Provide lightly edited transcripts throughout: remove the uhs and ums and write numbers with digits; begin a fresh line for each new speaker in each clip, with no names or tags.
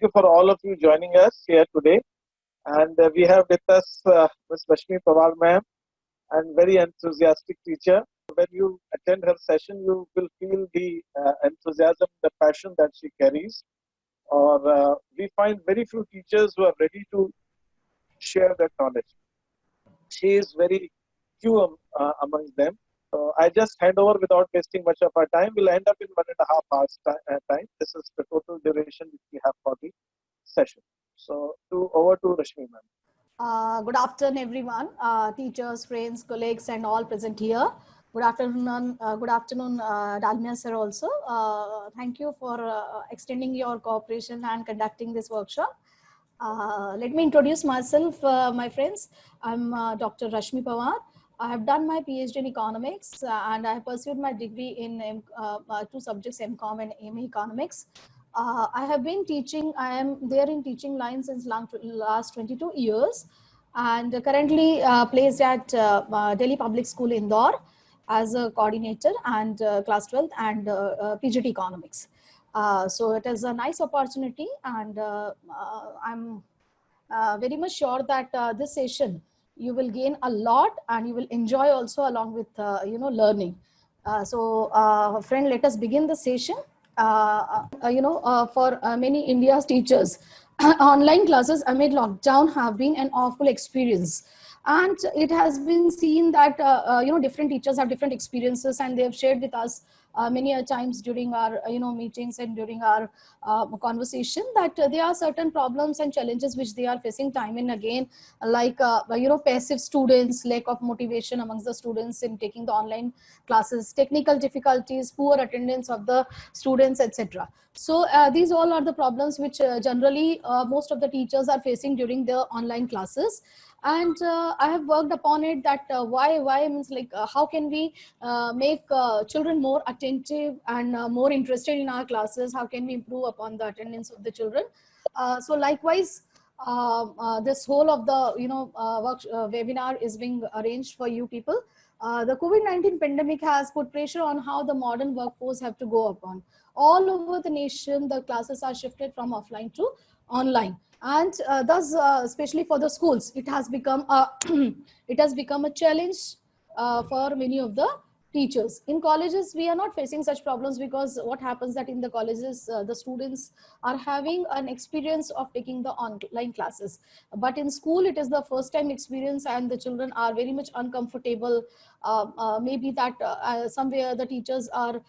thank you for all of you joining us here today. And we have with us Ms. Rashmi Pawar ma'am, and very enthusiastic teacher. When you attend her session, you will feel the enthusiasm, the passion that she carries. Or we find very few teachers who are ready to share that knowledge. She is very few amongst them. So I just hand over without wasting much of our time. We'll end up in 1.5 hours time. This is the total duration which we have for the session. So over to Rashmi ma'am.
Good afternoon, everyone, teachers, friends, colleagues, and all present here. Good afternoon, Dalmia sir also. Thank you for extending your cooperation and conducting this workshop. Let me introduce myself, my friends. I'm Dr. Rashmi Pawar. I have done my PhD in economics and I have pursued my degree in two subjects, MCOM and MA economics. I have been teaching, I am there in teaching line since last 22 years and currently placed at Delhi Public School Indore as a coordinator and class 12th and PGT economics. So it is a nice opportunity and I'm very much sure that this session you will gain a lot and you will enjoy also along with learning. Friend, let us begin the session. For many India's teachers, online classes amid lockdown have been an awful experience. And it has been seen that, different teachers have different experiences and they have shared with us many a times during our, meetings and during our conversation that there are certain problems and challenges which they are facing time and again, like, passive students, lack of motivation amongst the students in taking the online classes, technical difficulties, poor attendance of the students, etc. So these all are the problems which generally most of the teachers are facing during the online classes. And I have worked upon it that why means like how can we make children more attentive and more interested in our classes, how can we improve upon the attendance of the children. So likewise, this whole of the webinar is being arranged for you people. The COVID-19 pandemic has put pressure on how the modern workforce have to go upon. All over the nation, the classes are shifted from offline to online, and thus, especially for the schools, it has become a it has become a challenge for many of the teachers. In colleges, we are not facing such problems because what happens that in the colleges, the students are having an experience of taking the online classes. But in school, it is the first time experience and the children are very much uncomfortable. Maybe that somewhere the teachers are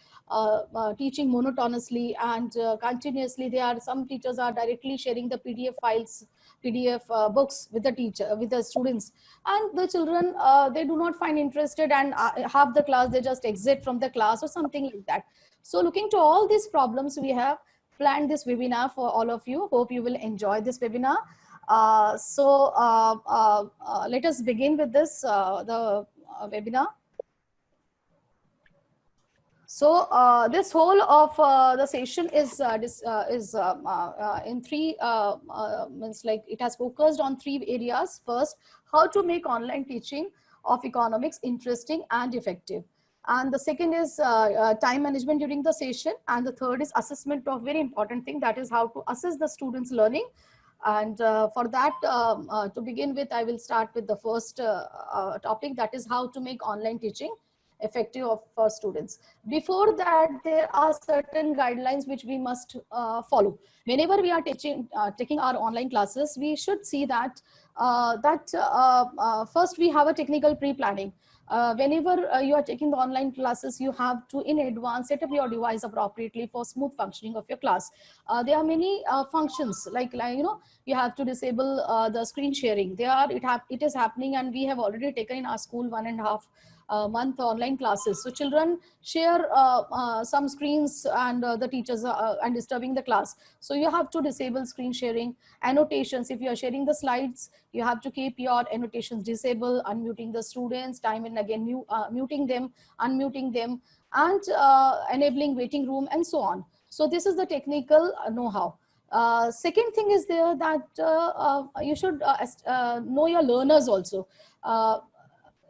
teaching monotonously and continuously. Some teachers are directly sharing the PDF files, PDF books with the teacher, with the students, and the children they do not find interested, and half the class they just exit from the class or something like that. So looking to all these problems, we have planned this webinar for all of you. Hope you will enjoy this webinar. Let us begin with this the webinar. So this whole of the session is in three means like it has focused on three areas. First, how to make online teaching of economics interesting and effective, and the second is time management during the session, and the third is assessment of very important thing, that is how to assess the students learning. And for that, to begin with, I will start with the first topic, that is how to make online teaching effective for students. Before that, there are certain guidelines which we must follow. Whenever we are taking our online classes, we should see that first we have a technical pre-planning. Whenever you are taking the online classes, you have to in advance set up your device appropriately for smooth functioning of your class. There are many functions like you have to disable the screen sharing. It is happening, and we have already taken in our school 1.5 month online classes. So children share some screens and the teachers and disturbing the class. So you have to disable screen sharing. Annotations, if you are sharing the slides, you have to keep your annotations disabled, unmuting the students time and again, muting them, unmuting them, and enabling waiting room and so on. So this is the technical know-how. Second thing is there that you should know your learners also.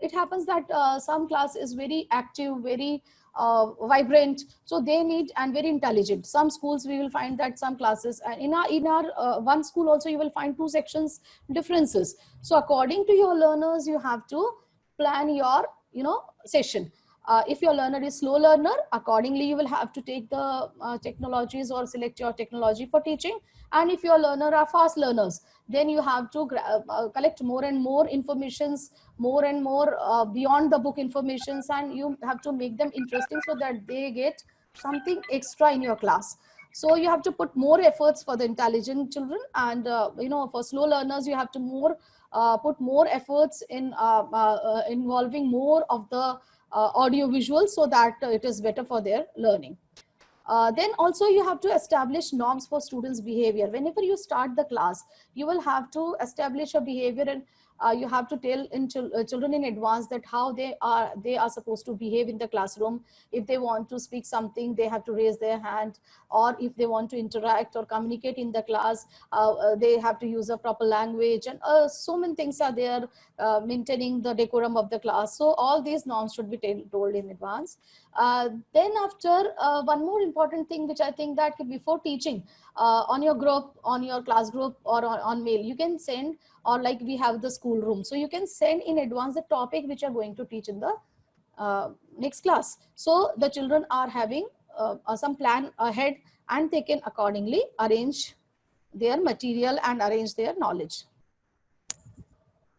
It happens that some class is very active, very vibrant, so they need, and very intelligent. Some schools we will find that some classes, and in our one school also you will find two sections differences. So according to your learners, you have to plan your session. If your learner is slow learner, accordingly you will have to take the technologies or select your technology for teaching. And if your learner are fast learners, then you have to collect more and more informations, more and more beyond the book informations, and you have to make them interesting so that they get something extra in your class. So you have to put more efforts for the intelligent children, and for slow learners you have to put more efforts in involving more of the audio visual, so that it is better for their learning. Then also you have to establish norms for students' behavior. Whenever you start the class, you will have to establish a behavior, and you have to tell children in advance that how they are supposed to behave in the classroom. If they want to speak something, they have to raise their hand, or if they want to interact or communicate in the class, they have to use a proper language, and so many things are there, maintaining the decorum of the class. So all these norms should be told in advance. Then after, one more important thing which I think that before teaching, on your group, on your class group, or on mail, you can send, or like we have the school room, so you can send in advance the topic which are going to teach in the next class. So the children are having some plan ahead, and they can accordingly arrange their material and arrange their knowledge.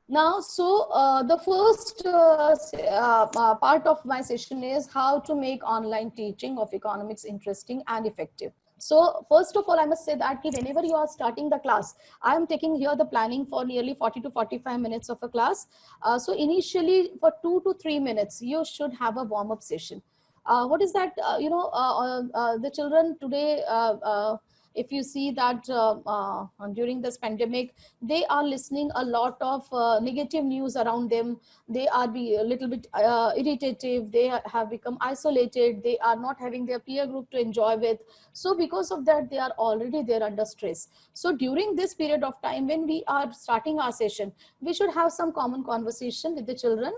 Now, so the first part of my session is how to make online teaching of economics interesting and effective. So first of all, I must say that whenever you are starting the class, I am taking here the planning for nearly 40 to 45 minutes of a class. So initially for 2 to 3 minutes, you should have a warm-up session. What is that? The children today, if you see that during this pandemic, they are listening a lot of negative news around them. They are a little bit irritative. They have become isolated. They are not having their peer group to enjoy with. So because of that, they are already there under stress. So during this period of time, when we are starting our session, we should have some common conversation with the children,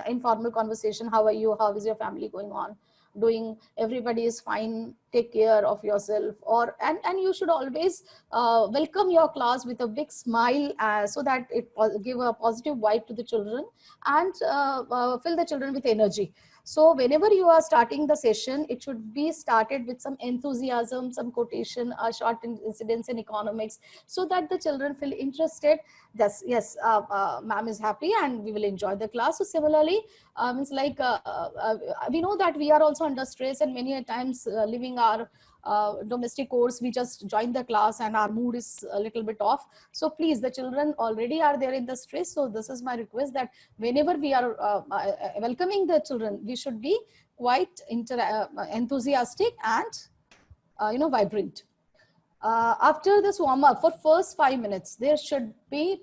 informal conversation. How are you? How is your family going on? Doing? Everybody is fine, take care of yourself. Or and you should always welcome your class with a big smile, so that it give a positive vibe to the children, and fill the children with energy. So whenever you are starting the session, it should be started with some enthusiasm, some quotation, short incidents in economics, so that the children feel interested. Yes, ma'am is happy and we will enjoy the class. So similarly, it's like we know that we are also under stress, and many a times living our domestic course, we just join the class and our mood is a little bit off. So please, the children already are there in the stress. So this is my request, that whenever we are welcoming the children, we should be quite enthusiastic and vibrant. After this warm up, for first 5 minutes, there should be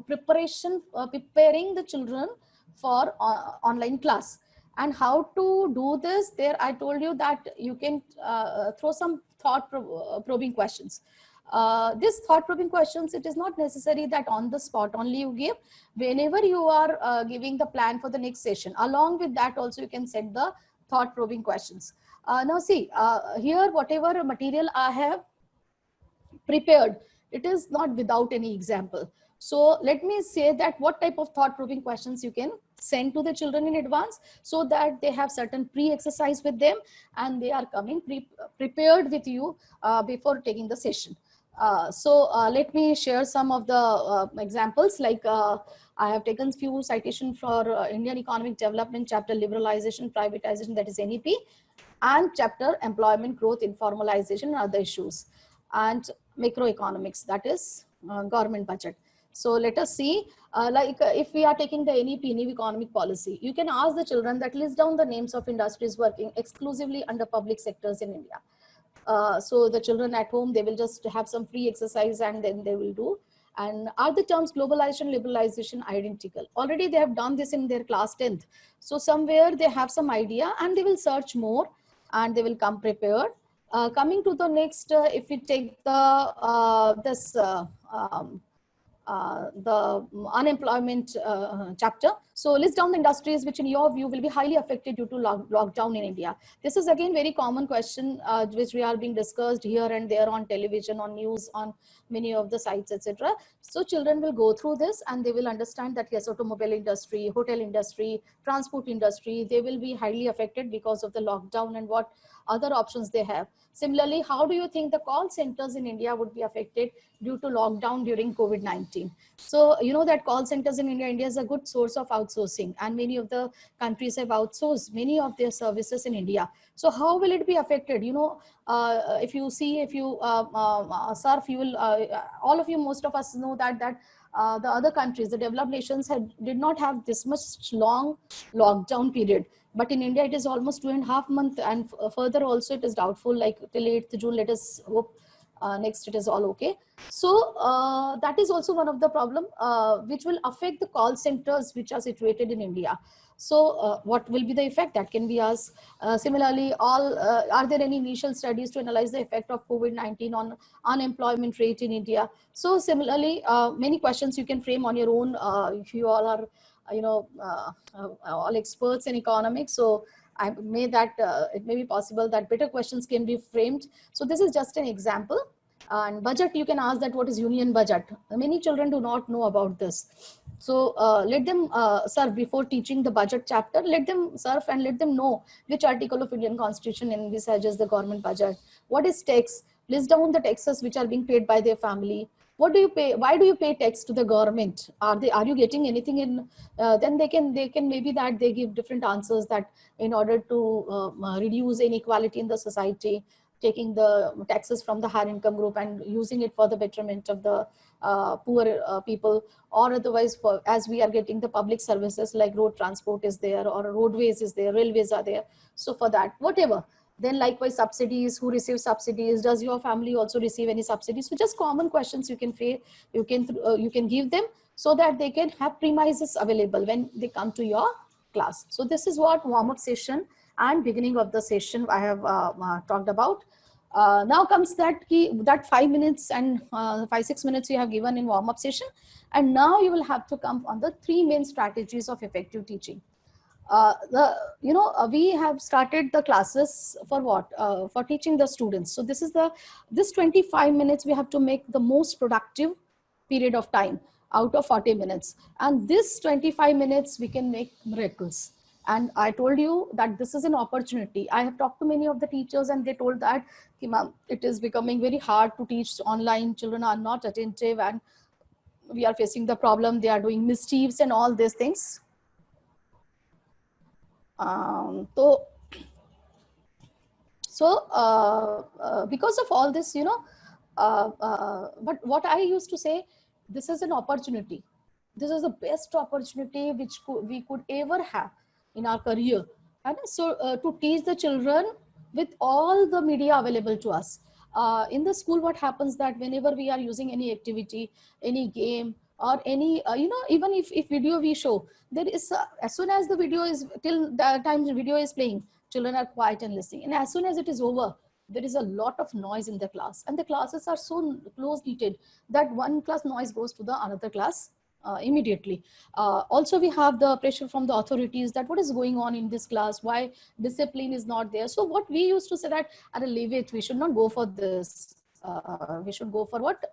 preparing the children for online class. And how to do this, there I told you that you can throw some thought probing questions. This thought probing questions, it is not necessary that on the spot only you give. Whenever you are giving the plan for the next session, along with that also you can set the thought probing questions. Now see, here whatever material I have prepared, it is not without any example. So let me say that what type of thought provoking questions you can send to the children in advance, so that they have certain pre-exercise with them, and they are coming prepared with you before taking the session. Let me share some of the examples. Like I have taken few citations for Indian Economic Development, chapter Liberalization, Privatization, that is NEP, and chapter Employment Growth, Informalization and Other Issues, and Macroeconomics, that is government budget. So let us see, if we are taking the NEP, New Economic Policy, you can ask the children that list down the names of industries working exclusively under public sectors in India. So the children at home, they will just have some free exercise and then they will do. And are the terms globalization, liberalization identical? Already they have done this in their class 10th. So somewhere they have some idea and they will search more and they will come prepared. Coming to the next, if we take the the unemployment chapter. So list down the industries which in your view will be highly affected due to lockdown in India. This is again very common question which we are being discussed here and there on television, on news, on many of the sites, etc. So children will go through this and they will understand that yes, automobile industry, hotel industry, transport industry, they will be highly affected because of the lockdown and what other options they have. Similarly, how do you think the call centers in India would be affected due to lockdown during COVID-19? So you know that call centers in India is a good source of outsourcing, and many of the countries have outsourced many of their services in India. So how will it be affected? You know, if you see, if you surf, you will, all of you, most of us know that the other countries, the developed nations did not have this much long lockdown period. But in India, it is almost 2.5 months, and further also it is doubtful, like till 8th June, let us hope next it is all okay. So that is also one of the problem which will affect the call centers which are situated in India. So what will be the effect? That can be asked. Similarly, are there any initial studies to analyze the effect of COVID-19 on unemployment rate in India? So similarly, many questions you can frame on your own if you all are all experts in economics. So I may that it may be possible that better questions can be framed. So this is just an example. And budget, you can ask that what is union budget. Many children do not know about this. So let them serve before teaching the budget chapter. Let them serve and let them know which article of Indian Constitution envisages the government budget. What is tax? List down the taxes which are being paid by their family. What do you pay? Why do you pay tax to the government? Are you getting anything in? Then they can maybe that they give different answers that in order to reduce inequality in the society, taking the taxes from the higher income group and using it for the betterment of the poor people, or otherwise for as we are getting the public services like road transport is there, or roadways is there, railways are there. So for that, whatever. Then likewise subsidies, who receives subsidies? Does your family also receive any subsidies? So just common questions you can you can give them so that they can have premises available when they come to your class. So this is what warm-up session and beginning of the session I have talked about. Now comes that 5 minutes and 5-6 minutes you have given in warm-up session, and now you will have to come on the 3 main strategies of effective teaching. We have started the classes for what? For teaching the students. So this 25 minutes we have to make the most productive period of time out of 40 minutes. And this 25 minutes we can make miracles. And I told you that this is an opportunity. I have talked to many of the teachers and they told that it is becoming very hard to teach online. Children are not attentive and we are facing the problem. They are doing mischiefs and all these things. Because of all this, but what I used to say, this is an opportunity. This is the best opportunity which we could ever have in our career. And so to teach the children with all the media available to us. In the school, what happens that whenever we are using any activity, any game, or any, even if video we show, there is, as soon as the video is, till the time the video is playing, children are quiet and listening. And as soon as it is over, there is a lot of noise in the class. And the classes are so close knitted that one class noise goes to the another class immediately. Also, we have the pressure from the authorities that what is going on in this class, why discipline is not there. So what we used to say that, leave it, we should not go for this. We should go for what,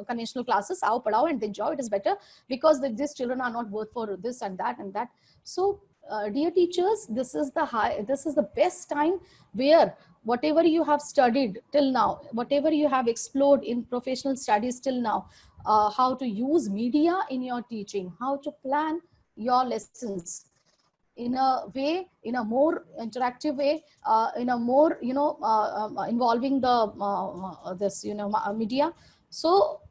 conventional classes, aao padhao and enjoy, it is better, because these children are not worth for this and that and that. So dear teachers, this is the best time where whatever you have studied till now, whatever you have explored in professional studies till now, how to use media in your teaching, how to plan your lessons in a way, in a more interactive way, in a more, involving the media. So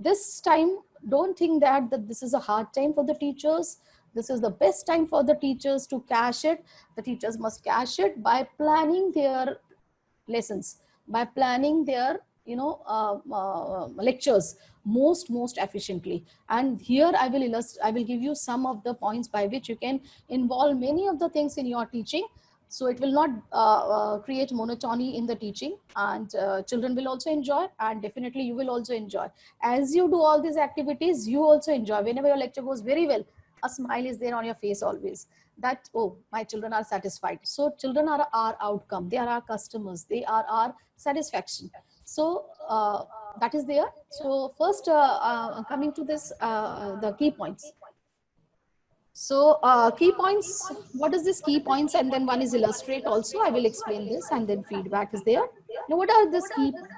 this time, don't think that this is a hard time for the teachers. This is the best time for the teachers to cash it. The teachers must cash it by planning their lessons, by planning their lectures most efficiently. And here I will give you some of the points by which you can involve many of the things in your teaching, so it will not create monotony in the teaching, and children will also enjoy, and definitely you will also enjoy. As you do all these activities, you also enjoy. Whenever your lecture goes very well, a smile is there on your face always, that, oh, my children are satisfied. So children are our outcome, they are our customers, they are our satisfaction. So that is there. So first, coming to this, the key points. So key points, what is this key points? And then one is illustrate also. I will explain this, and then feedback is there. Now, what are these key points?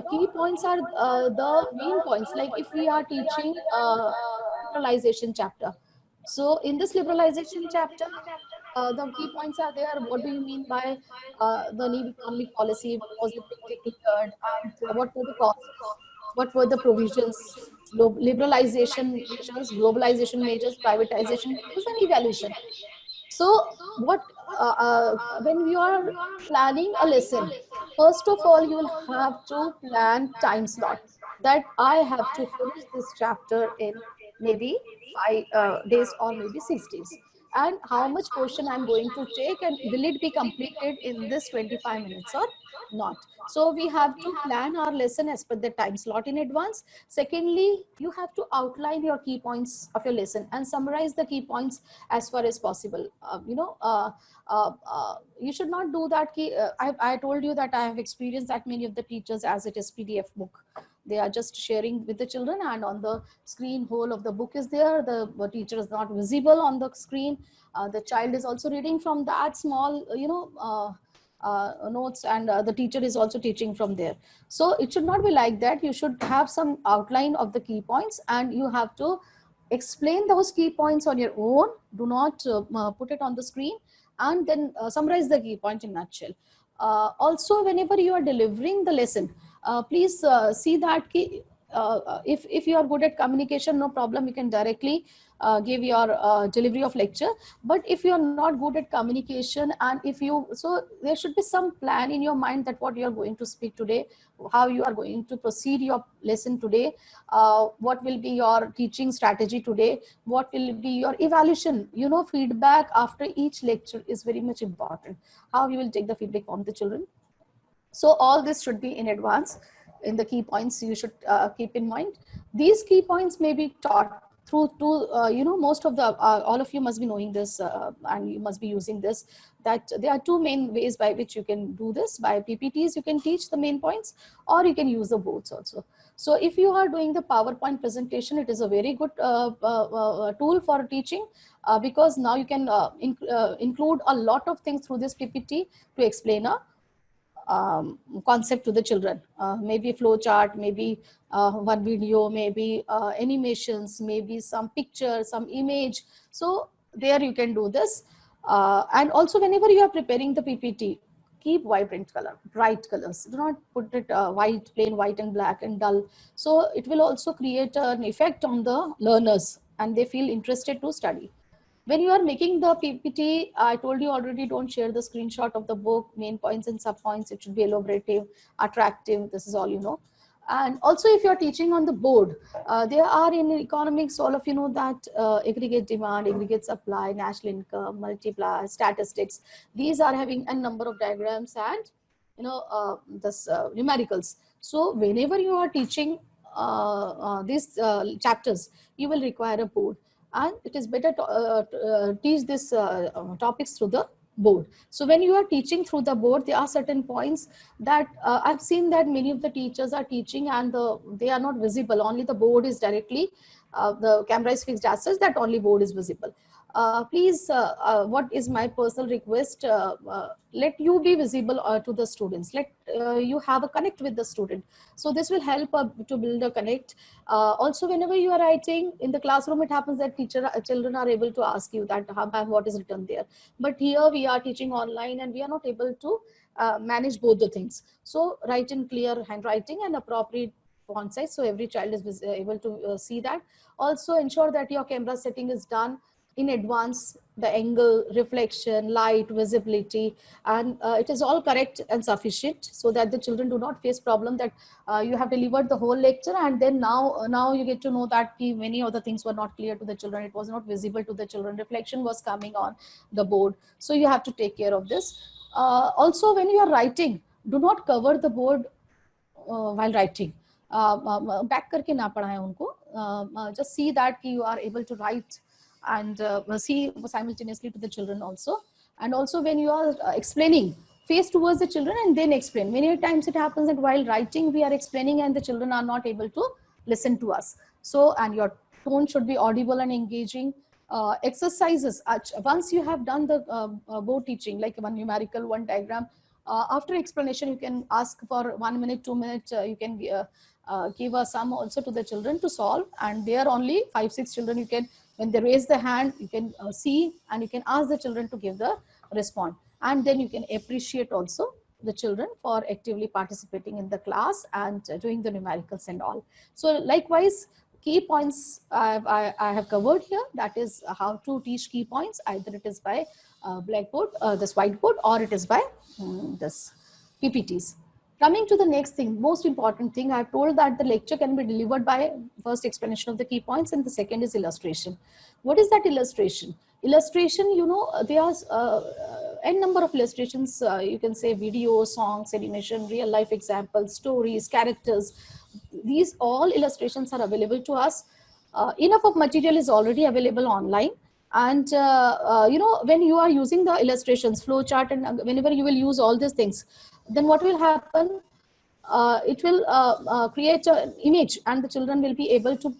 Key points are the main points. Like if we are teaching liberalization chapter. So in this liberalization chapter, the key points are there. What do you mean by the new economic policy? Was it declared? And what were the causes? What were the provisions? Liberalization measures, globalization measures, privatization measures, and evaluation. So what when you are planning a lesson, first of all you will have to plan time slot, that I have to finish this chapter in maybe 5 days or maybe 6 days, and how much portion I'm going to take, and will it be completed in this 25 minutes or not. So we have to plan our lesson as per the time slot in advance. Secondly, you have to outline your key points of your lesson and summarize the key points as far as possible. You should not do that. I told you that I have experienced that many of the teachers, as it is PDF book, they are just sharing with the children, and on the screen whole of the book is there, the teacher is not visible on the screen, the child is also reading from that small notes, and the teacher is also teaching from there. So it should not be like that. You should have some outline of the key points, and you have to explain those key points on your own. Do not put it on the screen, and then summarize the key point in nutshell. Also, whenever you are delivering the lesson, please see that if you are good at communication, no problem, you can directly give your delivery of lecture. But if you are not good at communication, and if you, so there should be some plan in your mind that what you are going to speak today, how you are going to proceed your lesson today, what will be your teaching strategy today, what will be your evaluation. Feedback after each lecture is very much important, how you will take the feedback from the children. So all this should be in advance in the key points you should keep in mind. These key points may be taught through to most of the all of you must be knowing this, and you must be using this, that there are two main ways by which you can do this. By PPTs you can teach the main points, or you can use the boards also. So if you are doing the PowerPoint presentation, it is a very good tool for teaching, because now you can include a lot of things through this PPT to explain a concept to the children. Maybe flow chart, maybe one video, maybe animations, maybe some picture, some image. So there you can do this. And also whenever you are preparing the PPT, keep vibrant color, bright colors. Do not put it white, plain white and black and dull. So it will also create an effect on the learners, and they feel interested to study. When you are making the PPT, I told you already, don't share the screenshot of the book, main points and sub points. It should be elaborative, attractive. This is all you know. And also if you're teaching on the board, there are in economics, all of you know that aggregate demand, aggregate supply, national income, multiplier, statistics. These are having a number of diagrams and this numericals. So whenever you are teaching these chapters, you will require a board, and it is better to teach these topics through the board. So when you are teaching through the board, there are certain points that I've seen that many of the teachers are teaching, and they are not visible. Only the board is directly, the camera is fixed as such that only board is visible. Please, what is my personal request, let you be visible to the students. Let you have a connect with the student. So this will help to build a connect. Also, whenever you are writing in the classroom, it happens that children are able to ask you that, ma'am, what is written there? But here we are teaching online, and we are not able to manage both the things. So write in clear handwriting and appropriate font size, so every child is able to see that. Also ensure that your camera setting is done in advance, the angle, reflection, light, visibility, and it is all correct and sufficient, so that the children do not face problem that you have delivered the whole lecture, and then now you get to know that many of the things were not clear to the children, it was not visible to the children, reflection was coming on the board. So you have to take care of this. Also, when you are writing, do not cover the board while writing. Back करके ना पढ़ाएं उनको, just see that you are able to write and see simultaneously to the children also. And also when you are explaining, face towards the children and then explain. Many times it happens that while writing we are explaining and the children are not able to listen to us. So, and your tone should be audible and engaging. Exercises, once you have done the board teaching, like one numerical, one diagram, after explanation you can ask for 1 minute, 2 minutes, you can give a sum also to the children to solve, and there only 5-6 children you can, when they raise the hand, you can see and you can ask the children to give the response, and then you can appreciate also the children for actively participating in the class and doing the numericals and all. So likewise, key points I have covered here, that is how to teach key points, either it is by blackboard, this whiteboard, or it is by this PPTs. Coming to the next thing, most important thing, I have told that the lecture can be delivered by first explanation of the key points and the second is illustration. What is that illustration? Illustration, you know, there are n number of illustrations, you can say video, songs, animation, real life examples, stories, characters. These all illustrations are available to us. Enough of material is already available online. And you know, when you are using the illustrations, flow chart, and whenever you will use all these things, then what will happen? It will create an image, and the children will be able to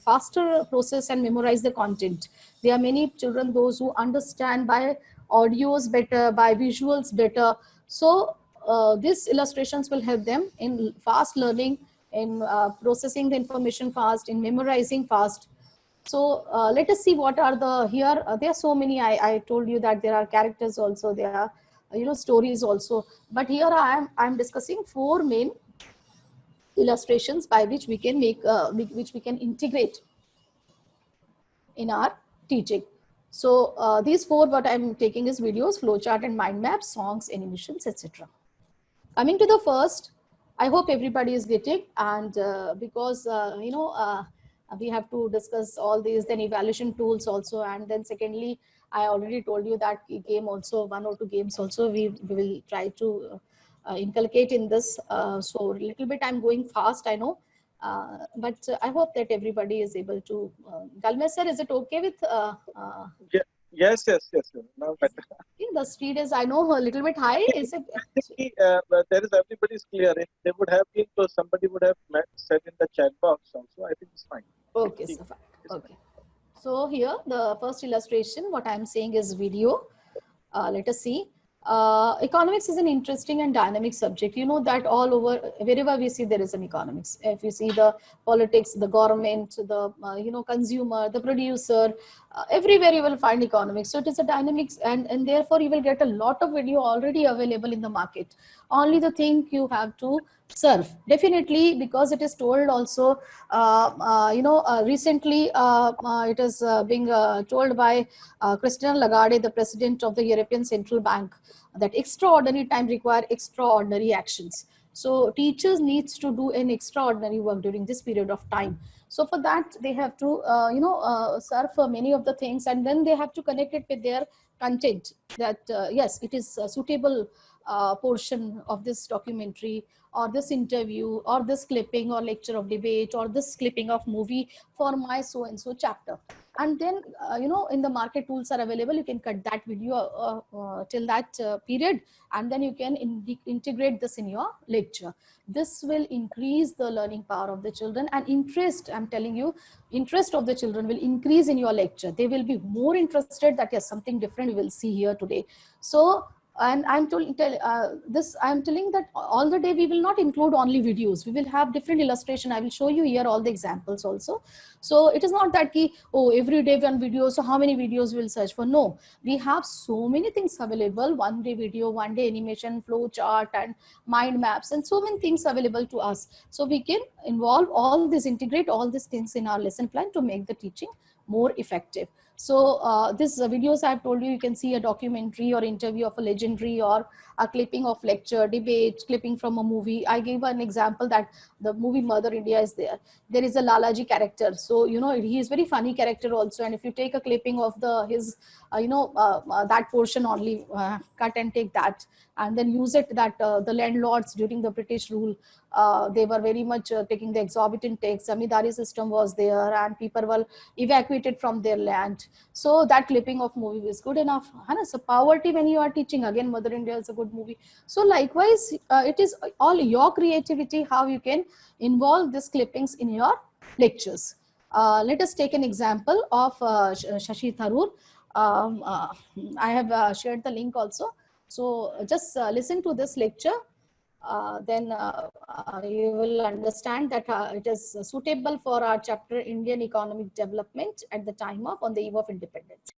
faster process and memorize the content. There are many children, those who understand by audios better, by visuals better. So these illustrations will help them in fast learning, in processing the information fast, in memorizing fast. So let us see what are the here. There are so many. I told you that there are characters also. There are you know, stories also. But here I am discussing 4 main illustrations by which we can make which we can integrate in our teaching. So these 4 what I'm taking is videos, flowchart, and mind maps, songs, animations, etc. Coming to the first, I hope everybody is getting, and because you know, we have to discuss all these, then evaluation tools also, and then secondly, I already told you that game also, 1 or 2 games also we will try to inculcate in this. So a little bit I'm going fast, I know, but I hope that everybody is able to. Galme sir, is it okay with?
Yes, yes, yes, yes. Now better.
The speed is, I know, a little bit high. Is it?
But there is, everybody's clear. If they would have been, so somebody would have said in the chat box also. I think it's fine.
Okay, so fine. Okay. So here the first illustration, what I'm saying is video. Let us see. Economics is an interesting and dynamic subject. You know that all over, wherever we see, there is an economics. If you see the politics, the government, the you know, consumer, the producer, everywhere you will find economics. So it is a dynamics, and therefore you will get a lot of video already available in the market. Only the thing you have to serve, definitely, because it is told also, you know, recently it is being told by Christine Lagarde, the president of the European Central Bank, that extraordinary time require extraordinary actions. So teachers needs to do an extraordinary work during this period of time. So for that they have to you know, serve for many of the things, and then they have to connect it with their content, that yes, it is a suitable portion of this documentary or this interview or this clipping or lecture of debate or this clipping of movie for my so and so chapter. And then you know, in the market tools are available, you can cut that video till that period, and then you can integrate this in your lecture. This will increase the learning power of the children, and interest, I'm telling you, interest of the children will increase in your lecture. They will be more interested that yes, something different we will see here today. So, and I'm telling that all the day we will not include only videos, we will have different illustration. I will show you here all the examples also. So it is not that ki, oh, every day one video, so how many videos we'll search for? No, we have so many things available, 1 day video, 1 day animation, flow chart, and mind maps, and so many things available to us. So we can involve all this, integrate all these things in our lesson plan to make the teaching more effective. So these videos I've told you, you can see a documentary or interview of a legendary, or a clipping of lecture, debate, clipping from a movie. I gave an example that the movie Mother India is there. There is a Lalaji character. So, you know, he is very funny character also. And if you take a clipping of his that portion only, cut and take that, and then use it, that the landlords during the British rule, they were very much taking the exorbitant tax. Zamindari system was there, and people were evacuated from their land. So that clipping of movie is good enough. So poverty, when you are teaching, again, Mother India is a good movie. So likewise, it is all your creativity, how you can involve these clippings in your lectures. Let us take an example of Shashi Tharoor. I have shared the link also. So just listen to this lecture. Then you will understand that it is suitable for our chapter Indian Economic Development at the time of on the eve of independence.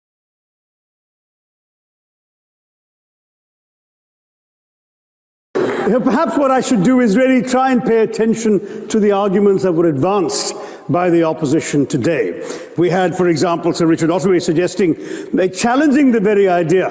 Perhaps what I should do is really try and pay attention to the arguments that were advanced by the opposition today. We had, for example, Sir Richard Ottaway suggesting, challenging the very idea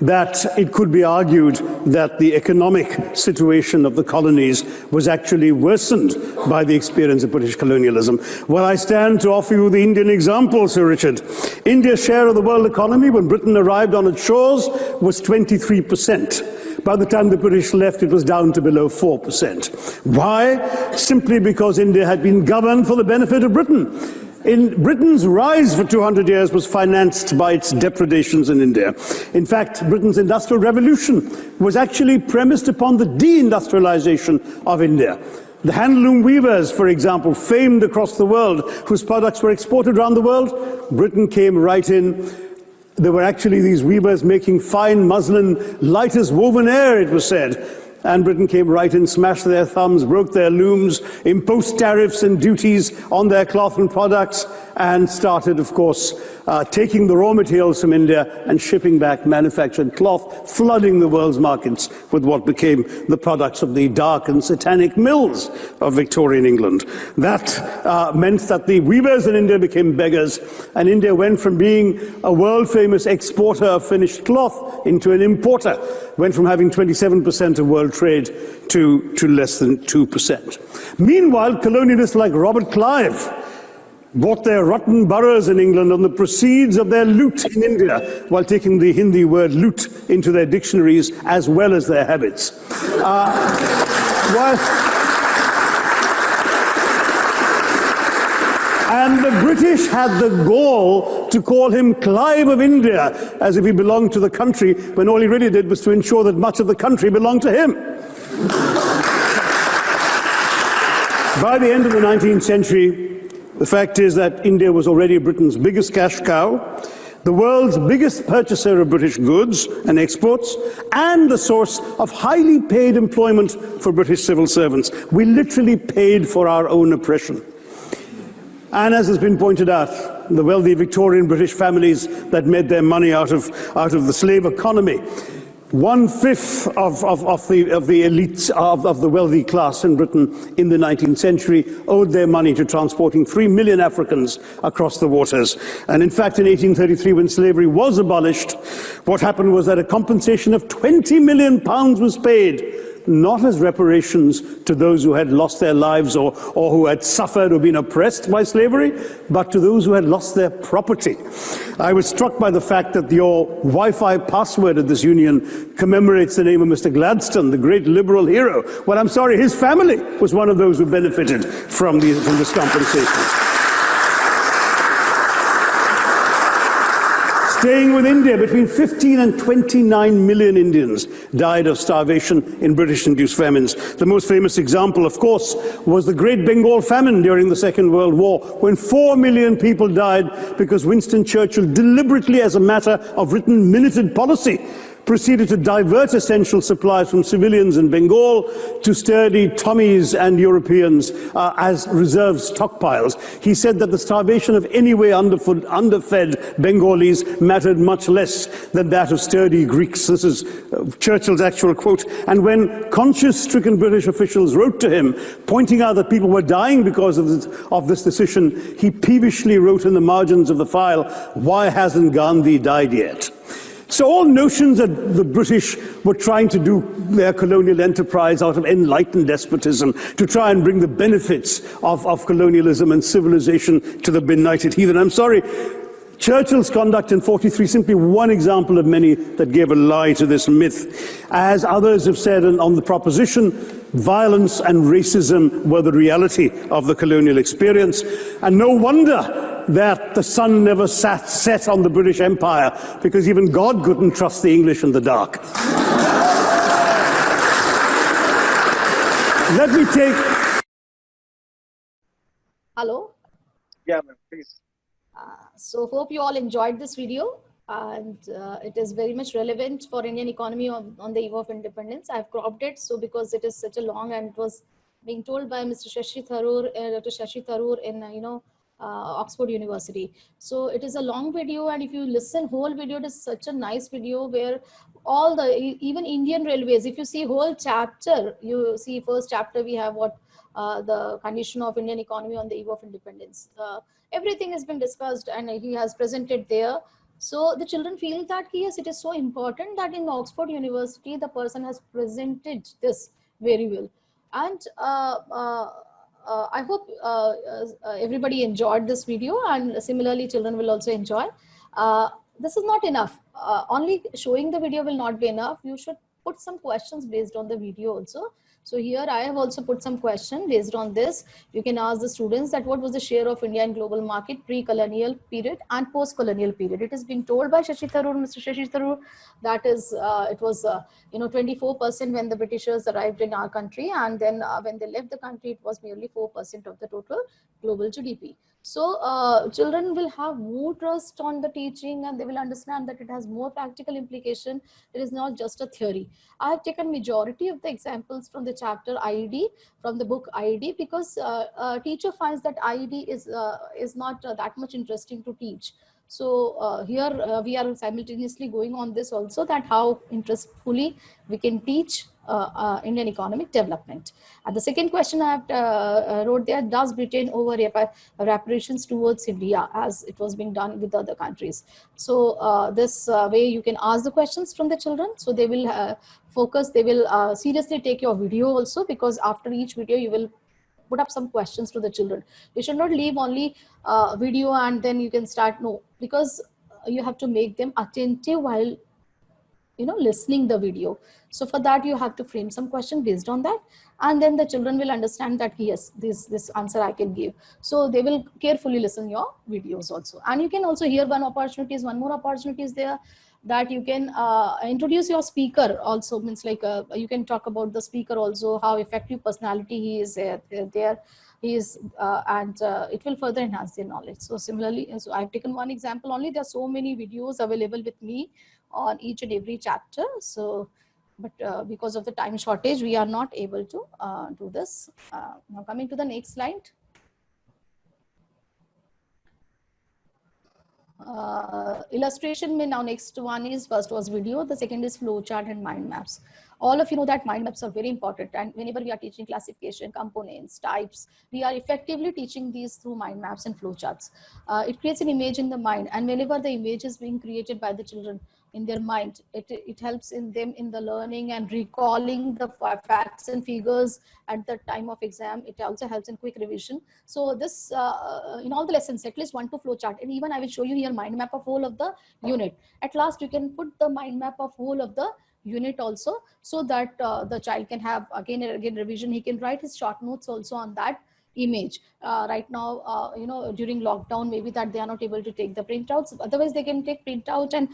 that it could be argued that the economic situation of the colonies was actually worsened by the experience of British colonialism. Well, I stand to offer you the Indian example, Sir Richard. India's share of the world economy when Britain arrived on its shores was 23%. By the time the British left, it was down to below 4%. Why? Simply because India had been governed for the benefit of Britain. Britain's rise for 200 years was financed by its depredations in India. In fact, Britain's industrial revolution was actually premised upon the deindustrialization of India. The handloom weavers, for example, famed across the world, whose products were exported around the world, Britain came right in. There were actually these weavers making fine muslin, light as woven air, it was said. And Britain came right in, smashed their thumbs, broke their looms, imposed tariffs and duties on their cloth and products, and started, of course, taking the raw materials from India and shipping back manufactured cloth, flooding the world's markets with what became the products of the dark and satanic mills of Victorian England. That meant that the weavers in India became beggars, and India went from being a world-famous exporter of finished cloth into an importer, went from having 27% of world trade to less than 2%. Meanwhile, colonialists like Robert Clive bought their rotten boroughs in England on the proceeds of their loot in India, while taking the Hindi word loot into their dictionaries as well as their habits. And the British had the gall to call him Clive of India, as if he belonged to the country, when all he really did was to ensure that much of the country belonged to him. By the end of the 19th century, the fact is that India was already Britain's biggest cash cow, the world's biggest purchaser of British goods and exports, and the source of highly paid employment for British civil servants. We literally paid for our own oppression. And as has been pointed out, the wealthy Victorian British families that made their money out of the slave economy, 1/5 of the elites of the wealthy class in Britain in the 19th century owed their money to transporting 3 million Africans across the waters. And in fact, in 1833, when slavery was abolished, what happened was that a compensation of £20 million was paid, not as reparations to those who had lost their lives or who had suffered or been oppressed by slavery, but to those who had lost their property. I was struck by the fact that your Wi-Fi password at this union commemorates the name of Mr. Gladstone, the great liberal hero. Well, I'm sorry, his family was one of those who benefited from this compensation. Staying with India, between 15 and 29 million Indians died of starvation in British-induced famines. The most famous example, of course, was the Great Bengal Famine during the Second World War, when 4 million people died because Winston Churchill deliberately, as a matter of written minuted policy, proceeded to divert essential supplies from civilians in Bengal to sturdy Tommies and Europeans as reserve stockpiles. He said that the starvation of anyway underfed Bengalis mattered much less than that of sturdy Greeks. This is Churchill's actual quote. And when conscience-stricken British officials wrote to him, pointing out that people were dying because of this decision, he peevishly wrote in the margins of the file, "Why hasn't Gandhi died yet?" So all notions that the British were trying to do their colonial enterprise out of enlightened despotism to try and bring the benefits of colonialism and civilization to the benighted heathen. I'm sorry, Churchill's conduct in 43 simply one example of many that gave a lie to this myth. As others have said on the proposition, violence and racism were the reality of the colonial experience, and no wonder that the sun never set on the British Empire, because even God couldn't trust the English in the dark. Let me take...
Hello?
Yeah, ma'am, please.
So hope you all enjoyed this video, and it is very much relevant for Indian economy on the eve of independence. I've cropped it so because it is such a long, and it was being told by Mr. Shashi Tharoor, Dr. Shashi Tharoor in Oxford University. So it is a long video, and if you listen whole video, it is such a nice video where all the, even Indian Railways, if you see whole chapter, you see first chapter we have what the condition of Indian economy on the eve of independence. Everything has been discussed and he has presented there. So the children feel that yes, it is so important that in Oxford University, the person has presented this very well. And I hope everybody enjoyed this video, and similarly children will also enjoy. This is not enough. Only showing the video will not be enough. You should put some questions based on the video also. So here I have also put some questions based on this. You can ask the students that what was the share of India in global market pre-colonial period and post-colonial period. It is being told by Shashi Tharoor, Mr. Shashi Tharoor, that is, it was 24% when the Britishers arrived in our country, and then when they left the country, it was merely 4% of the total global GDP. So children will have more trust on the teaching, and they will understand that it has more practical implication. It is not just a theory. I have taken majority of the examples from the chapter IED, from the book IED, because teacher finds that IED is not that much interesting to teach. So here we are simultaneously going on this also, that how interestfully we can teach Indian economic development. And the second question I have wrote there, does Britain owe reparations towards India as it was being done with other countries? So this way you can ask the questions from the children, so they will focus, they will seriously take your video also, because after each video you will put up some questions to the children. You should not leave only video and then you can start, no, because you have to make them attentive while listening the video. So for that you have to frame some question based on that, and then the children will understand that yes, this answer I can give. So they will carefully listen your videos also. And you can also hear one more opportunity is there, that you can introduce your speaker also, means like you can talk about the speaker also, how effective personality he is there. He is, and it will further enhance their knowledge. So similarly, so I've taken one example only. There are so many videos available with me on each and every chapter. So, but because of the time shortage, we are not able to do this. Now coming to the next slide. Illustration mein now next one is, first was video, the second is flowchart and mind maps. All of you know that mind maps are very important, and whenever we are teaching classification, components, types, we are effectively teaching these through mind maps and flowcharts. It creates an image in the mind, and whenever the image is being created by the children in their mind, it helps in them in the learning and recalling the facts and figures at the time of exam. It also helps in quick revision. So this in all the lessons, at least 1 to flowchart, and even I will show you here mind map of whole of the unit. At last you can put the mind map of whole of the unit also, so that the child can have again and again revision. He can write his short notes also on that image. Right now, during lockdown, maybe that they are not able to take the printouts. Otherwise, they can take printout, and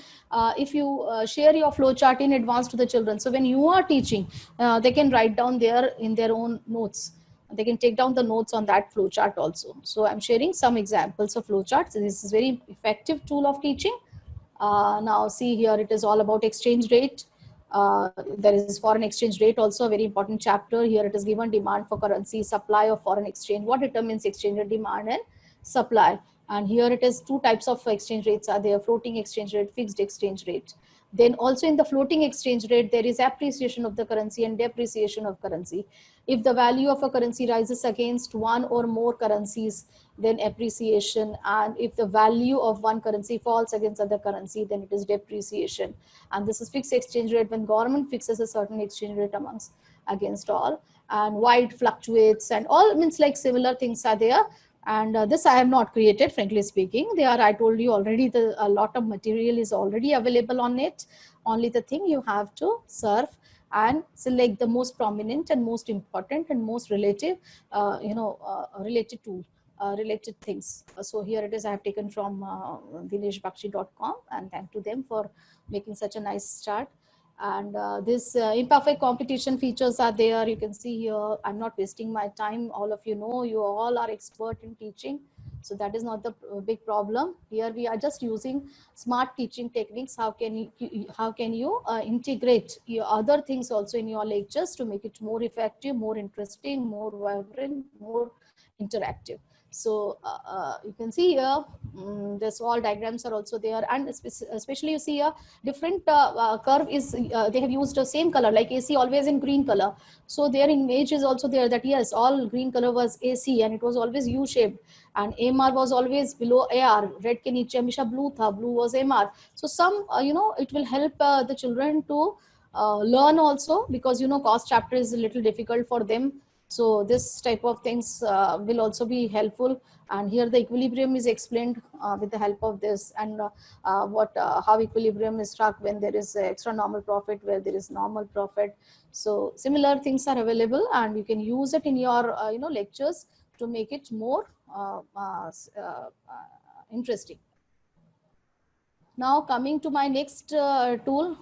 if you share your flowchart in advance to the children, so when you are teaching, they can write down there in their own notes. They can take down the notes on that flowchart also. So I'm sharing some examples of flowcharts. This is very effective tool of teaching. Now see here, it is all about exchange rate. There is foreign exchange rate, also a very important chapter. Here it is given demand for currency, supply of foreign exchange. What determines exchange rate? Demand and supply. And here it is two types of exchange rates are there: floating exchange rate, fixed exchange rate. Then also in the floating exchange rate, there is appreciation of the currency and depreciation of currency. If the value of a currency rises against one or more currencies, then appreciation. And if the value of one currency falls against other currency, then it is depreciation. And this is fixed exchange rate, when government fixes a certain exchange rate amongst against all. And why it fluctuates and all, means like similar things are there. And this I have not created, frankly speaking. They are, I told you already, a lot of material is already available on it. Only the thing you have to surf and select the most prominent and most important and most relative, related to related things. So here it is, I have taken from dineshbakshi.com, and thank to them for making such a nice chart. And this imperfect competition features are there. You can see here, I'm not wasting my time. All of you know, you all are expert in teaching. So that is not the big problem. Here we are just using smart teaching techniques. How can you integrate your other things also in your lectures to make it more effective, more interesting, more vibrant, more interactive. So you can see here, this all diagrams are also there, and especially you see here, different curve is, they have used the same color, like AC always in green color. So their image is also there, that yes, all green color was AC and it was always U-shaped, and AMR was always below AR. Red ke niche hamesha blue tha, blue was MR. So some, it will help the children to learn also, because cost chapter is a little difficult for them. So this type of things will also be helpful. And here the equilibrium is explained with the help of this, and how equilibrium is struck when there is extra normal profit, where there is normal profit. So similar things are available, and you can use it in your lectures to make it more interesting. Now coming to my next tool.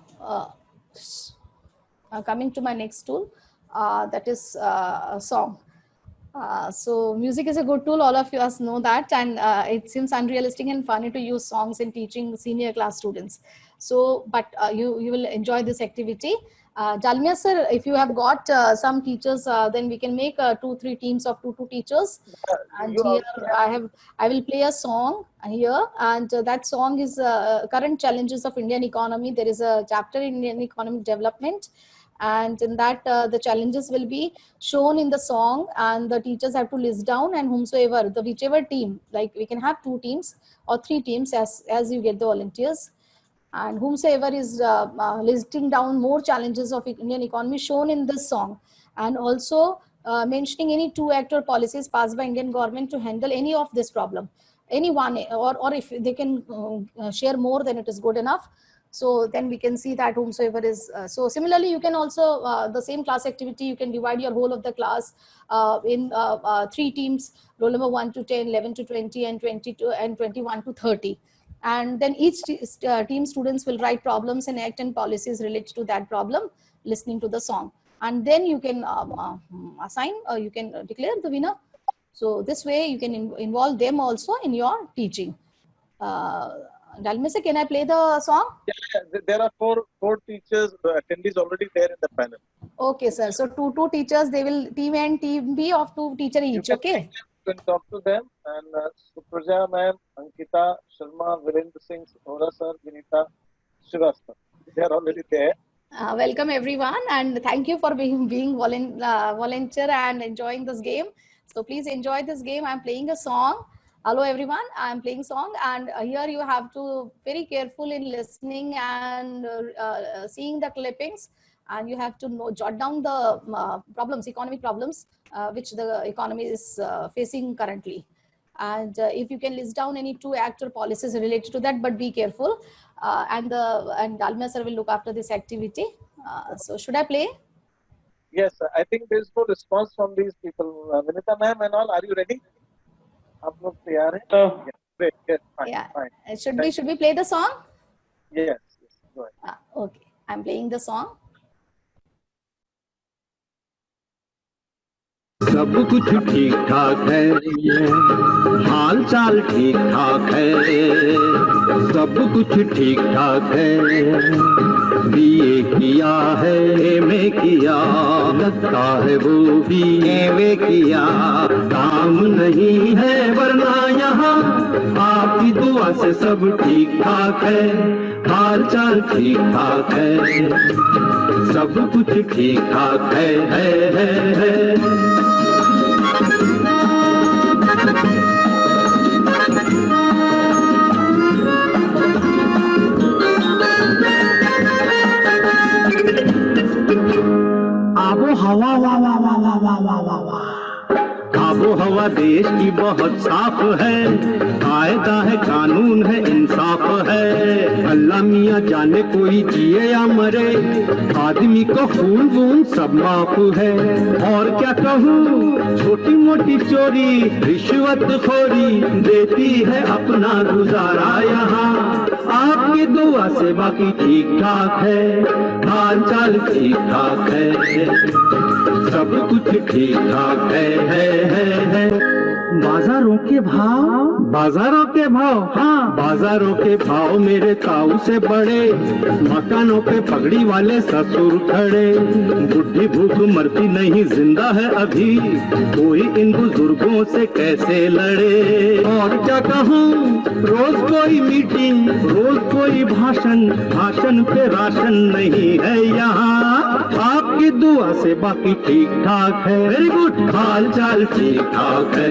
Coming to my next tool, that is a song. So music is a good tool, all of us know that, and it seems unrealistic and funny to use songs in teaching senior class students. So, but you will enjoy this activity. Dalmia sir, if you have got some teachers, then we can make 2-3 teams of 2 teachers. And here I will play a song here, and that song is current challenges of Indian economy. There is a chapter in Indian economic development, and in that the challenges will be shown in the song, and the teachers have to list down, and whomsoever, the whichever team, like we can have 2 teams or 3 teams as you get the volunteers, and whomsoever is listing down more challenges of Indian economy shown in this song, and also mentioning any 2-actor policies passed by Indian government to handle any of this problem, any one, or if they can share more, then it is good enough. So then we can see that whomsoever is, so similarly you can also, the same class activity, you can divide your whole of the class in 3 teams, roll number 1 to 10, 11 to 20, and 22 and 21 to 30. And then each team students will write problems and act and policies related to that problem, listening to the song. And then you can assign, you can declare the winner. So this way you can involve them also in your teaching. Dalmisa, can I play the song?
Yeah, there are four teachers, attendees already there in the panel.
Okay, sir. So two teachers, they will team A and team B of 2 teacher each. Okay.
You can talk to them, and Supraja ma'am, Ankita Sharma, Virendra Singh, Sora sir, Vinita Srivastava. They are already there.
Welcome everyone, and thank you for being volunteer and enjoying this game. So please enjoy this game. I'm playing a song. Hello everyone, I'm playing song, and here you have to very careful in listening and seeing the clippings, and you have to jot down the problems, economic problems, which the economy is facing currently. And if you can list down any 2-actor policies related to that, but be careful. And Dalmia sir will look after this activity. So should I play?
Yes, I think there's no response from these people. Vinita ma'am and all, are you ready? आप लोग तैयार हैं? Yeah, great, yes, fine,
Yeah.
fine.
Should we play the song?
Yes, go ahead.
Okay, I'm playing the song.
सब कुछ ठीक ठाक है, हाल चाल ठीक ठाक है, सब कुछ ठीक ठाक है। बीए किया है, एमए किया, लगता है वो भी एमए किया। काम नहीं है वरना यहाँ आपकी दुआ से सब ठीक ठाक है, हाल चाल ठीक ठाक है, सब कुछ ठीक ठाक है। आबो हवा वाह वाह वाह वाह वाह वाह वाह वाह, आबो हवा देश की बहुत साफ है, कायदा है, कानून है, इंसाफ है। अल्लाह मियाँ जाने कोई जिए या मरे, आदमी को खून वून सब माफ है। और क्या कहूँ, छोटी मोटी चोरी रिश्वत खोरी देती है अपना गुजारा यहाँ। आपकी दुआ से बाकी ठीक ठाक है, हाल चाल ठीक ठाक है, सब कुछ ठीक ठाक है। बाजारों के भाव, हाँ बाजारों के भाव मेरे ताऊ से बड़े, मकानों पे पगड़ी वाले ससुर खड़े। बुढ़ी भूख मरती नहीं जिंदा है अभी, कोई इन बुजुर्गों से कैसे लड़े। और क्या कहूँ, रोज कोई मीटिंग, रोज कोई भाषण, भाषण पे राशन नहीं है यहाँ। आपकी दुआ से बाकी ठीक ठाक है, वेरी गुड, हाल चाल ठीक ठाक है,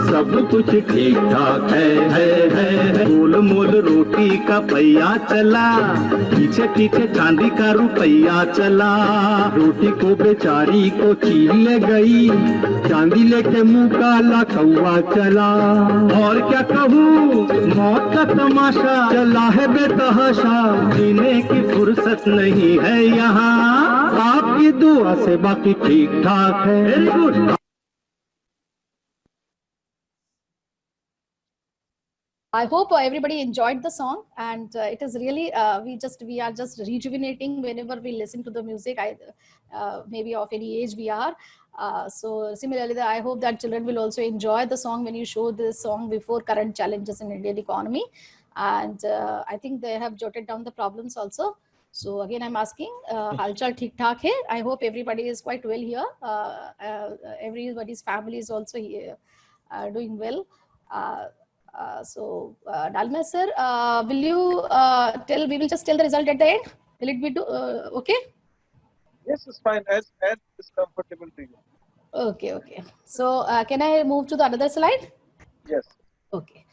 सब कुछ ठीक ठाक है। गोल मोल रोटी का पहिया चला, पीछे पीछे चांदी का रुपया चला। रोटी को बेचारी को छीन ले गई, चांदी लेके मुंह काला कौवा चला। और क्या कहूँ, मौत का तमाशा चला है बेतहाशा, जीने की फुर्सत नहीं है यहाँ। आपकी दुआ से बाकी ठीक ठाक है, very good.
I hope everybody enjoyed the song, and it is really we are just rejuvenating whenever we listen to the music. Maybe of any age we are. So similarly, I hope that children will also enjoy the song when you show this song before current challenges in Indian economy. And I think they have jotted down the problems also. So again, I'm asking, halchal theek thaak hai? I hope everybody is quite well here. Everybody's family is also here, doing well. Dalmia sir, will you we will just tell the result at the end. Will it be okay?
Yes, it's fine, as is comfortable to you.
Okay. So can I move to the another slide?
Yes.
Okay.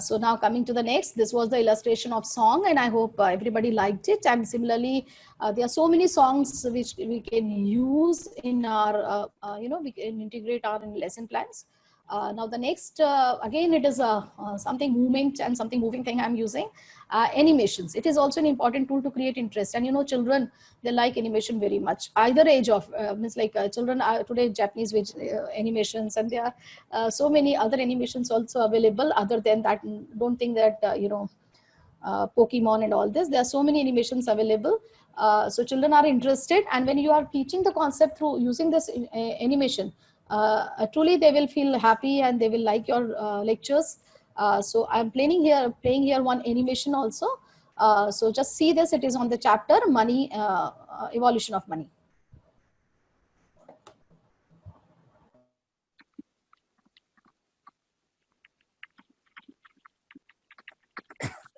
So now coming to the next, this was the illustration of song, and I hope everybody liked it. And similarly, there are so many songs which we can use in our, we can integrate our lesson plans. Now the next, again, it is something movement and something moving thing I'm using. Animations. It is also an important tool to create interest. And children, they like animation very much. Either age of, means like children are today Japanese animations, and there are so many other animations also available other than that. Don't think that, Pokemon and all this. There are so many animations available. So children are interested. And when you are teaching the concept through using this animation, truly they will feel happy and they will like your lectures. So I'm playing here one animation also. So just see this, it is on the chapter money, evolution of money.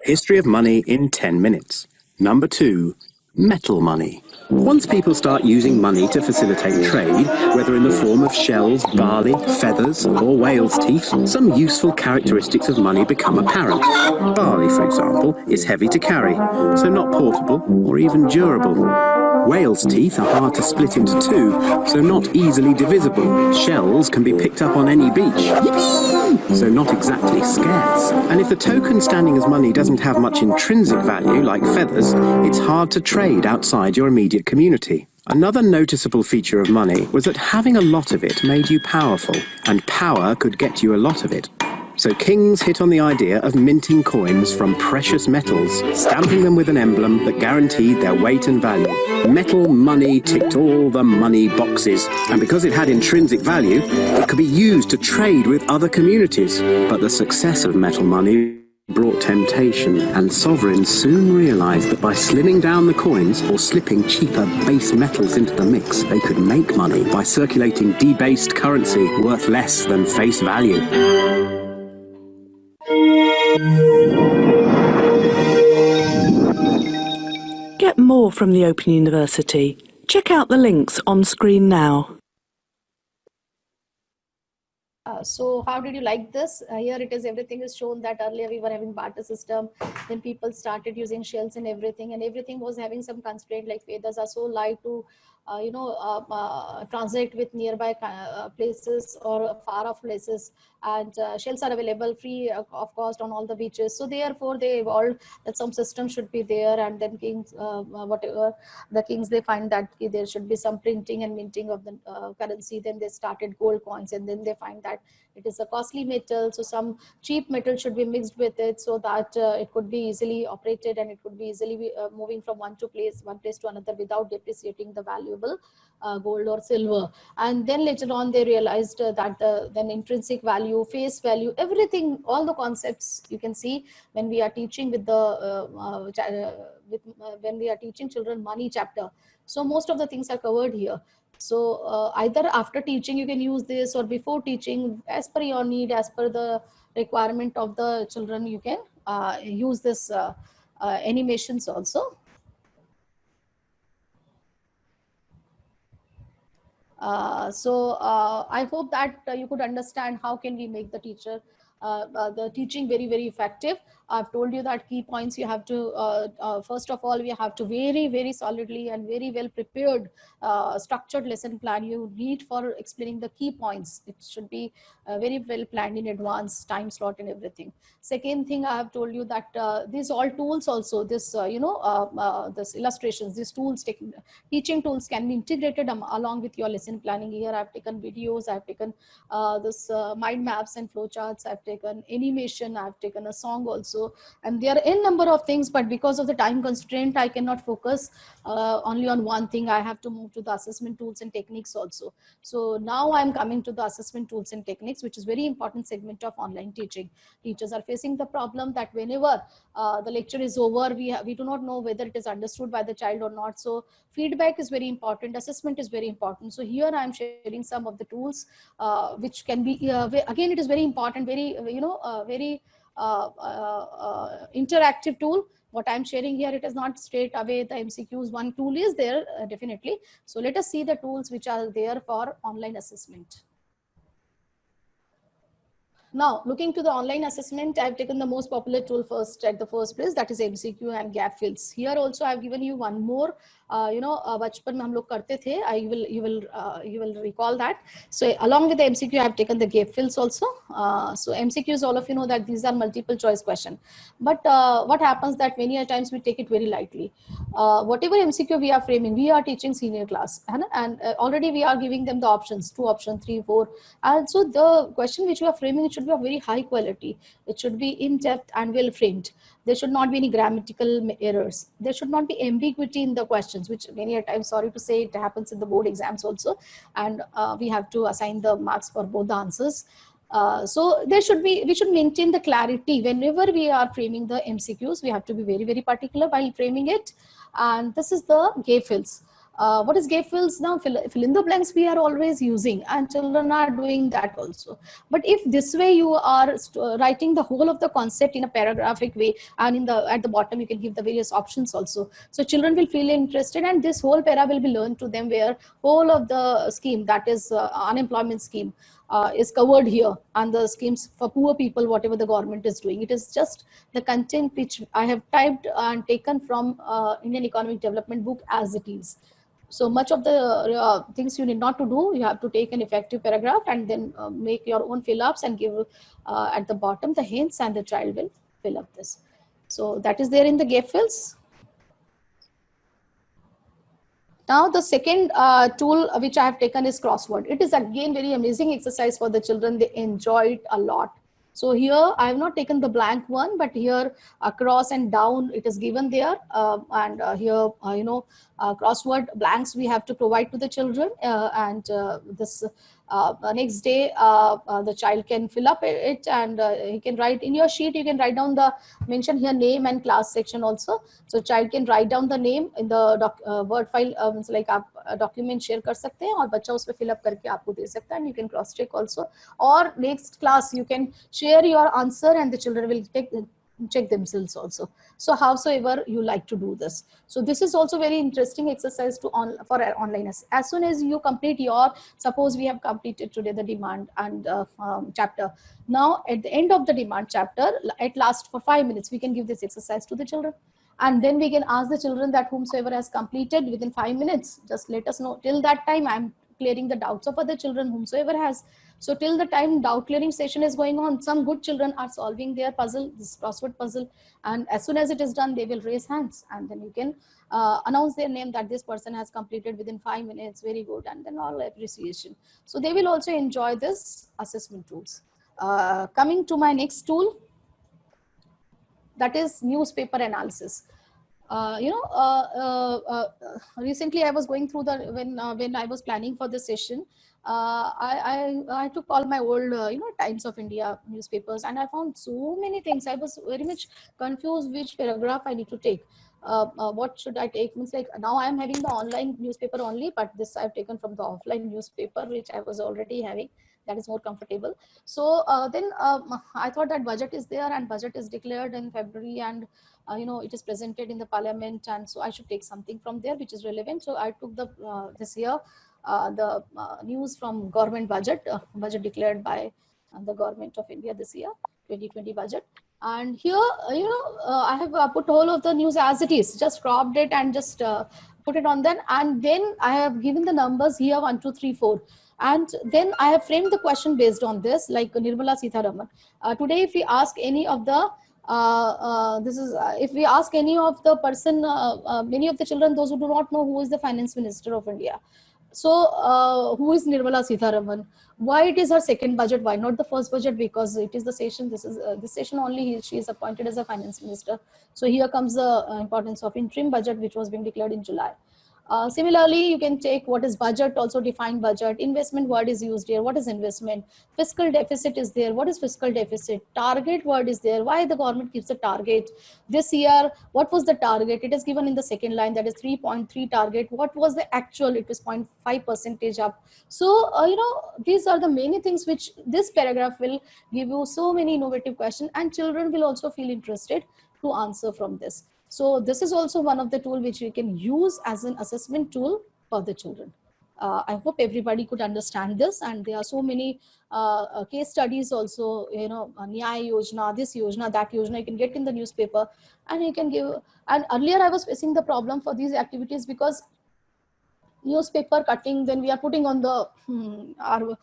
History of money in 10 minutes. Number 2, metal money. Once people start using money to facilitate trade, whether in the form of shells, barley, feathers, or whale's teeth, some useful characteristics of money become apparent. Barley, for example, is heavy to carry, so not portable or even durable. Whale's teeth are hard to split into two, so not easily divisible. Shells can be picked up on any beach, so not exactly scarce. And if the token standing as money doesn't have much intrinsic value, like feathers, it's hard to trade outside your immediate community. Another noticeable feature of money was that having a lot of it made you powerful, and power could get you a lot of it. So kings hit on the idea of minting coins from precious metals, stamping them with an emblem that guaranteed their weight and value. Metal money ticked all the money boxes, and because it had intrinsic value, it could be used to trade with other communities. But the success of metal money brought temptation, and sovereigns soon realized that by slimming down the coins or slipping cheaper base metals into the mix, they could make money by circulating debased currency worth less than face value.
Get more from the Open University. Check out the links on screen now.
So how did you like this? Here it is, everything is shown that earlier we were having barter system, then people started using shells and everything was having some constraint, like feathers are so light to transit with nearby places or far off places, and shells are available free of cost on all the beaches. So therefore they evolved that some system should be there, and then kings, whatever the kings, they find that there should be some printing and minting of the currency. Then they started gold coins, and then they find that it is a costly metal, so some cheap metal should be mixed with it so that it could be easily operated, and it could be easily moving from one place to another without depreciating the valuable gold or silver. And then later on they realized that then intrinsic value, face value, everything, all the concepts you can see when we are teaching with the when we are teaching children money chapter. So most of the things are covered here. So either after teaching you can use this, or before teaching, as per your need, as per the requirement of the children, you can use this animations also. I hope that you could understand how can we make the teaching very, very effective. I've told you that key points you have to, first of all, we have to very, very solidly and very well prepared structured lesson plan you need for explaining the key points. It should be very well planned in advance, time slot and everything. Second thing, I have told you that these all tools also, this, this illustrations, these tools, teaching tools can be integrated along with your lesson planning. Here I've taken videos, I've taken this mind maps and flowcharts, I've taken animation, I've taken a song also, and there are n number of things, but because of the time constraint I cannot focus only on one thing. I have to move to the assessment tools and techniques also. So now I'm coming to the assessment tools and techniques, which is very important segment of online teaching. Teachers are facing the problem that whenever the lecture is over, we do not know whether it is understood by the child or not. So feedback is very important, assessment is very important. So here I'm sharing some of the tools which can be again, it is very important, very very interactive tool. What I'm sharing here, it is not straight away the MCQs. One tool is there definitely. So let us see the tools which are there for online assessment. Now, looking to the online assessment, I've taken the most popular tool first at the first place, that is MCQ and gap fills. Here also I've given you one more, बचपन में हम लोग करते थे. You will recall that. So along with the MCQ, I've taken the gap fills also. So MCQs, all of you know that these are multiple choice question. But what happens that many a times we take it very lightly. Whatever MCQ we are framing, we are teaching senior class, and already we are giving them the options, 2 options, 3, 4. And so the question which we are framing, it should be of very high quality. It should be in depth and well framed. There should not be any grammatical errors. There should not be ambiguity in the questions, which many a time, sorry to say, it happens in the board exams also. And we have to assign the marks for both the answers. So we should maintain the clarity whenever we are framing the MCQs. We have to be very, very particular while framing it. And this is the gap fills. What is gap fills now? Fill in the blanks we are always using, and children are doing that also. But if this way you are writing the whole of the concept in a paragraphic way, and at the bottom you can give the various options also, so children will feel interested, and this whole para will be learned to them, where whole of the scheme, that is unemployment scheme, is covered here, and the schemes for poor people, whatever the government is doing. It is just the content which I have typed and taken from Indian Economic Development book as it is. So much of the things you need not to do. You have to take an effective paragraph and then make your own fill-ups and give at the bottom the hints, and the child will fill up this. So that is there in the gap fills. Now the second tool which I have taken is crossword. It is again very amazing exercise for the children. They enjoy it a lot. So here I have not taken the blank one, but here across and down it is given there, and here crossword blanks we have to provide to the children, and this next day the child can fill up it, and he can write in your sheet. You can write down the mention here name and class section also. So child can write down the name in the word file, like आप document share कर सकते हैं और बच्चा उस पे fill up करके आपको दे सकता है, and you can cross check also. Or next class you can share your answer and the children will check themselves also. So howsoever you like to do this. So this is also very interesting exercise for online. As soon as you complete your, suppose we have completed today the demand and chapter. Now at the end of the demand chapter, at last for 5 minutes, we can give this exercise to the children. And then we can ask the children that whomsoever has completed within 5 minutes, just let us know. Till that time, I'm clearing the doubts of other children, whomsoever has. So till the time doubt clearing session is going on, some good children are solving their puzzle, this crossword puzzle. And as soon as it is done, they will raise hands. And then you can announce their name that this person has completed within 5 minutes, very good. And then all appreciation. So they will also enjoy this assessment tools. Coming to my next tool, that is newspaper analysis. Recently I was going through when I was planning for this session, I took all my old Times of India newspapers, and I found so many things. I was very much confused which paragraph I need to take. What should I take? Means like now I am having the online newspaper only, but this I've taken from the offline newspaper which I was already having. That is more comfortable. So then I thought that budget is there, and budget is declared in February, and it is presented in the parliament, and so I should take something from there which is relevant. So I took the this year the news from government budget declared by the government of India this year, 2020 budget. And here I have put all of the news as it is, just cropped it and just put it on there, and then I have given the numbers here 1, 2, 3, 4. And then I have framed the question based on this, like Nirmala Sitharaman. Today, if we ask any of the, if we ask any of the person, many of the children, those who do not know who is the finance minister of India. So who is Nirmala Sitharaman? Why it is her second budget? Why not the first budget? Because it is the session. This is this session only. She is appointed as a finance minister. So here comes the importance of interim budget, which was being declared in July. Similarly, you can take what is budget, also define budget. Investment word is used here. What is investment? Fiscal deficit is there. What is fiscal deficit? Target word is there. Why the government keeps a target? This year, what was the target? It is given in the second line, that is 3.3 target. What was the actual? It was 0.5% up. So, these are the many things which this paragraph will give you so many innovative questions, and children will also feel interested to answer from this. So this is also one of the tools which you can use as an assessment tool for the children. I hope everybody could understand this, and there are so many case studies also, Nyaya Yojana, this Yojana, that Yojana, you can get in the newspaper, and you can give. And earlier I was facing the problem for these activities because newspaper cutting, then we are putting on the our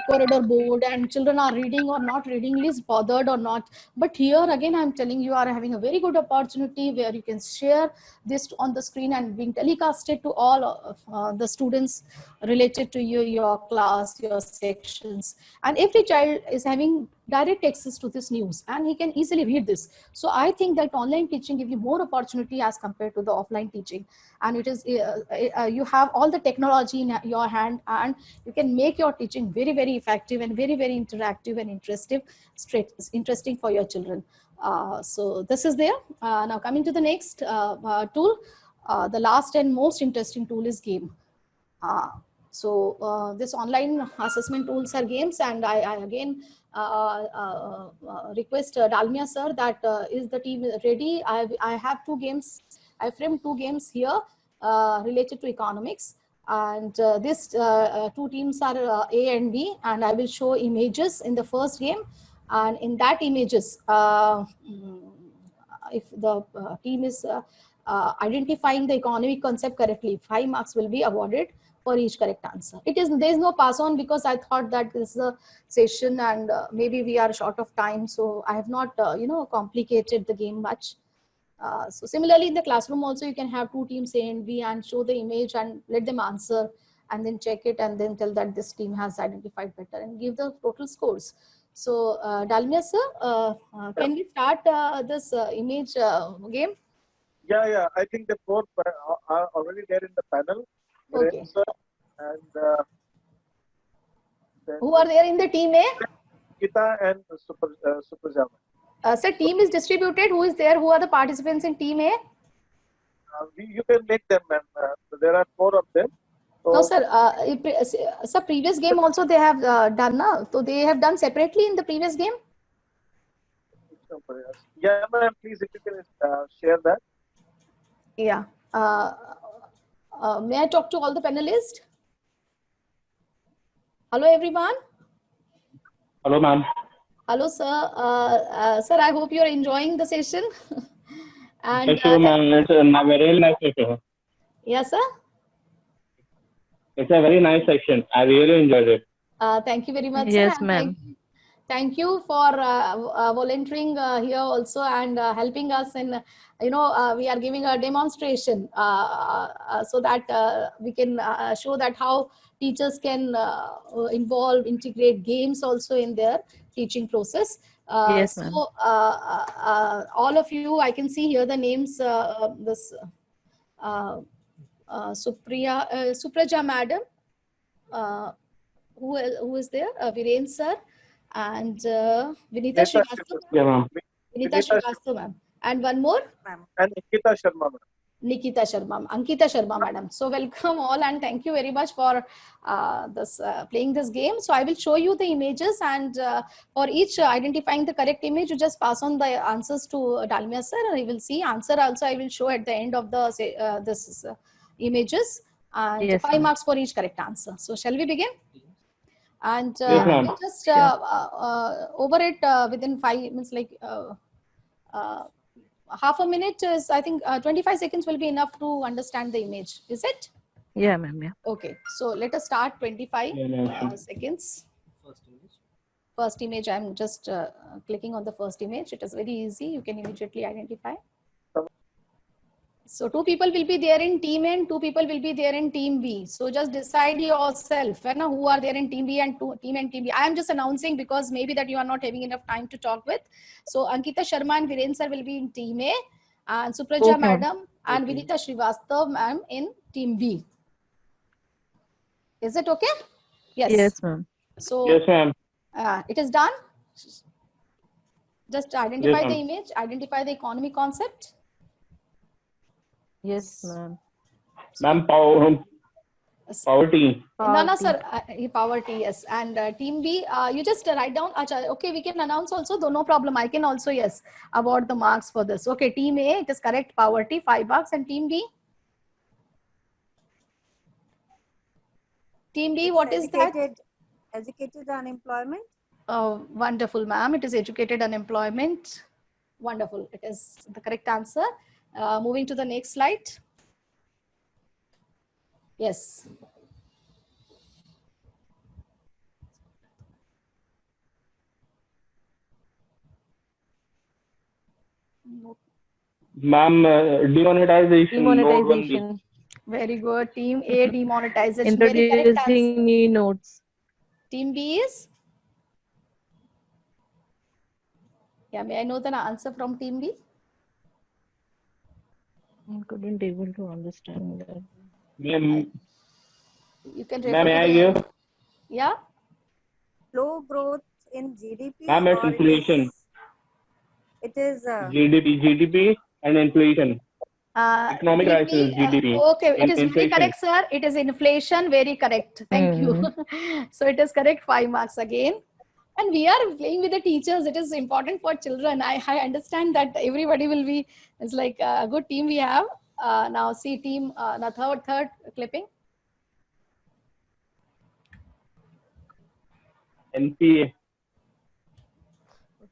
corridor board, and children are reading or not reading, least bothered or not. But here again I'm telling you, are having a very good opportunity where you can share this on the screen and being telecasted to all the students related to your class, your sections, and every child is having direct access to this news and he can easily read this. So I think that online teaching gives you more opportunity as compared to the offline teaching, and it is you have all the technology in your hand, and you can make your teaching very, very effective and very, very interactive and interesting for your children. So this is there. Now coming to the next tool, the last and most interesting tool is game. So this online assessment tools are games, and I again request Dalmia sir that is the team ready? I have 2 games. I framed 2 games here related to economics, and these 2 teams are A and B, and I will show images in the first game, and in that images if the team is identifying the economic concept correctly, 5 marks will be awarded for each correct answer. There is no pass on, because I thought that this is a session and maybe we are short of time, so I have not complicated the game much. So similarly in the classroom also you can have 2 teams A and B and show the image and let them answer and then check it and then tell that this team has identified better and give the total scores. So, Dalmia sir, can we start this image game?
Yeah. I think the four are already there in the panel.
Okay.
Sir and then
Who are there in the team A?
Gita and Suprajama.
Sir, team is distributed. Who is there? Who are the participants in team A?
You can make them, ma'am. There are four of them. So,
No, sir. Sir, previous game also they have done. Na? So they have done separately in the previous game.
yeah, ma'am. Please, if you can share that.
Yeah. May I talk to all the panelists? Hello, everyone.
Hello, ma'am.
Hello, sir. Sir, I hope you are enjoying the session. And
Yes, sure, ma'am. It's a very nice section.
yes, sir.
It's a very nice section. I really enjoyed it.
Thank you very much,
Yes,
sir. And
ma'am.
thank you for volunteering here also and helping us in, we are giving a demonstration so that we can show that how teachers can integrate games also in their teaching process.
Yes, ma'am.
So all of you, I can see here the names, Supraja madam, who is there? Viren sir and Vinita Srivastava.
Yeah, ma'am.
Vinita
Vinita
Srivastava, ma'am. And one more,
And Nikita Sharma, ma'am.
Nikita Sharma, Ankita Sharma, madam. So welcome all and thank you very much for this playing this game. So I will show you the images and for each identifying the correct image, you just pass on the answers to Dalmia sir. And you will see answer also I will show at the end of the this images and
Yes,
5
ma'am.
marks for each correct answer. So shall we begin? And
Yes, ma'am.
we'll just
Sure.
over it within 5 minutes, like half a minute is, I think 25 seconds will be enough to understand the image. Is it?
Yeah, ma'am. Yeah.
Okay. So let us start 25
Yeah, ma'am.
seconds. First image, I'm just clicking on the first image. It is very easy. You can immediately identify. So 2 people will be there in team A and 2 people will be there in team B. So just decide yourself who are there in team B and team A and team B. I am just announcing because maybe that you are not having enough time to talk with. So Ankita Sharma and Viren sir will be in team A and Supraja
Okay, ma'am.
madam and Vinita Srivastava ma'am in team B. Is it okay? Yes.
Yes, ma'am.
So
Yes, ma'am.
it is done. Just identify
Yes,
the
ma'am.
image, identify the economy concept.
Yes, ma'am.
Ma'am, poverty.
No, sir. Poverty, yes. And team B, you just write down. Okay, we can announce also, though no problem. I can also, yes, award the marks for this. Okay, team A, it is correct. Poverty, 5 marks. And team B? Team B, what is that?
Educated unemployment.
Wonderful, ma'am. It is educated unemployment. Wonderful. It is the correct answer. Moving to the next slide. Yes.
Ma'am, demonetization. Note 1B.
Demonetization.
Very good. Team A, demonetization. Very correct answer.
Introducing new notes.
Team B is? Yeah, may I know the answer from team B?
I couldn't able to understand that.
Ma'am,
You can
ma'am, may
refer
I
to
give?
the... Yeah?
Low growth in GDP.
Ma'am, it's
or
inflation.
It is
GDP and inflation. Economic
team
crisis,
B,
GDP.
okay, it is very
Inflation.
correct, sir. It is inflation. Very correct. Thank you. So it is correct. 5 marks again. And we are playing with the teachers. It is important for children. I understand that everybody will be, it's like a good team we have. Now see team, the third clipping.
NPA.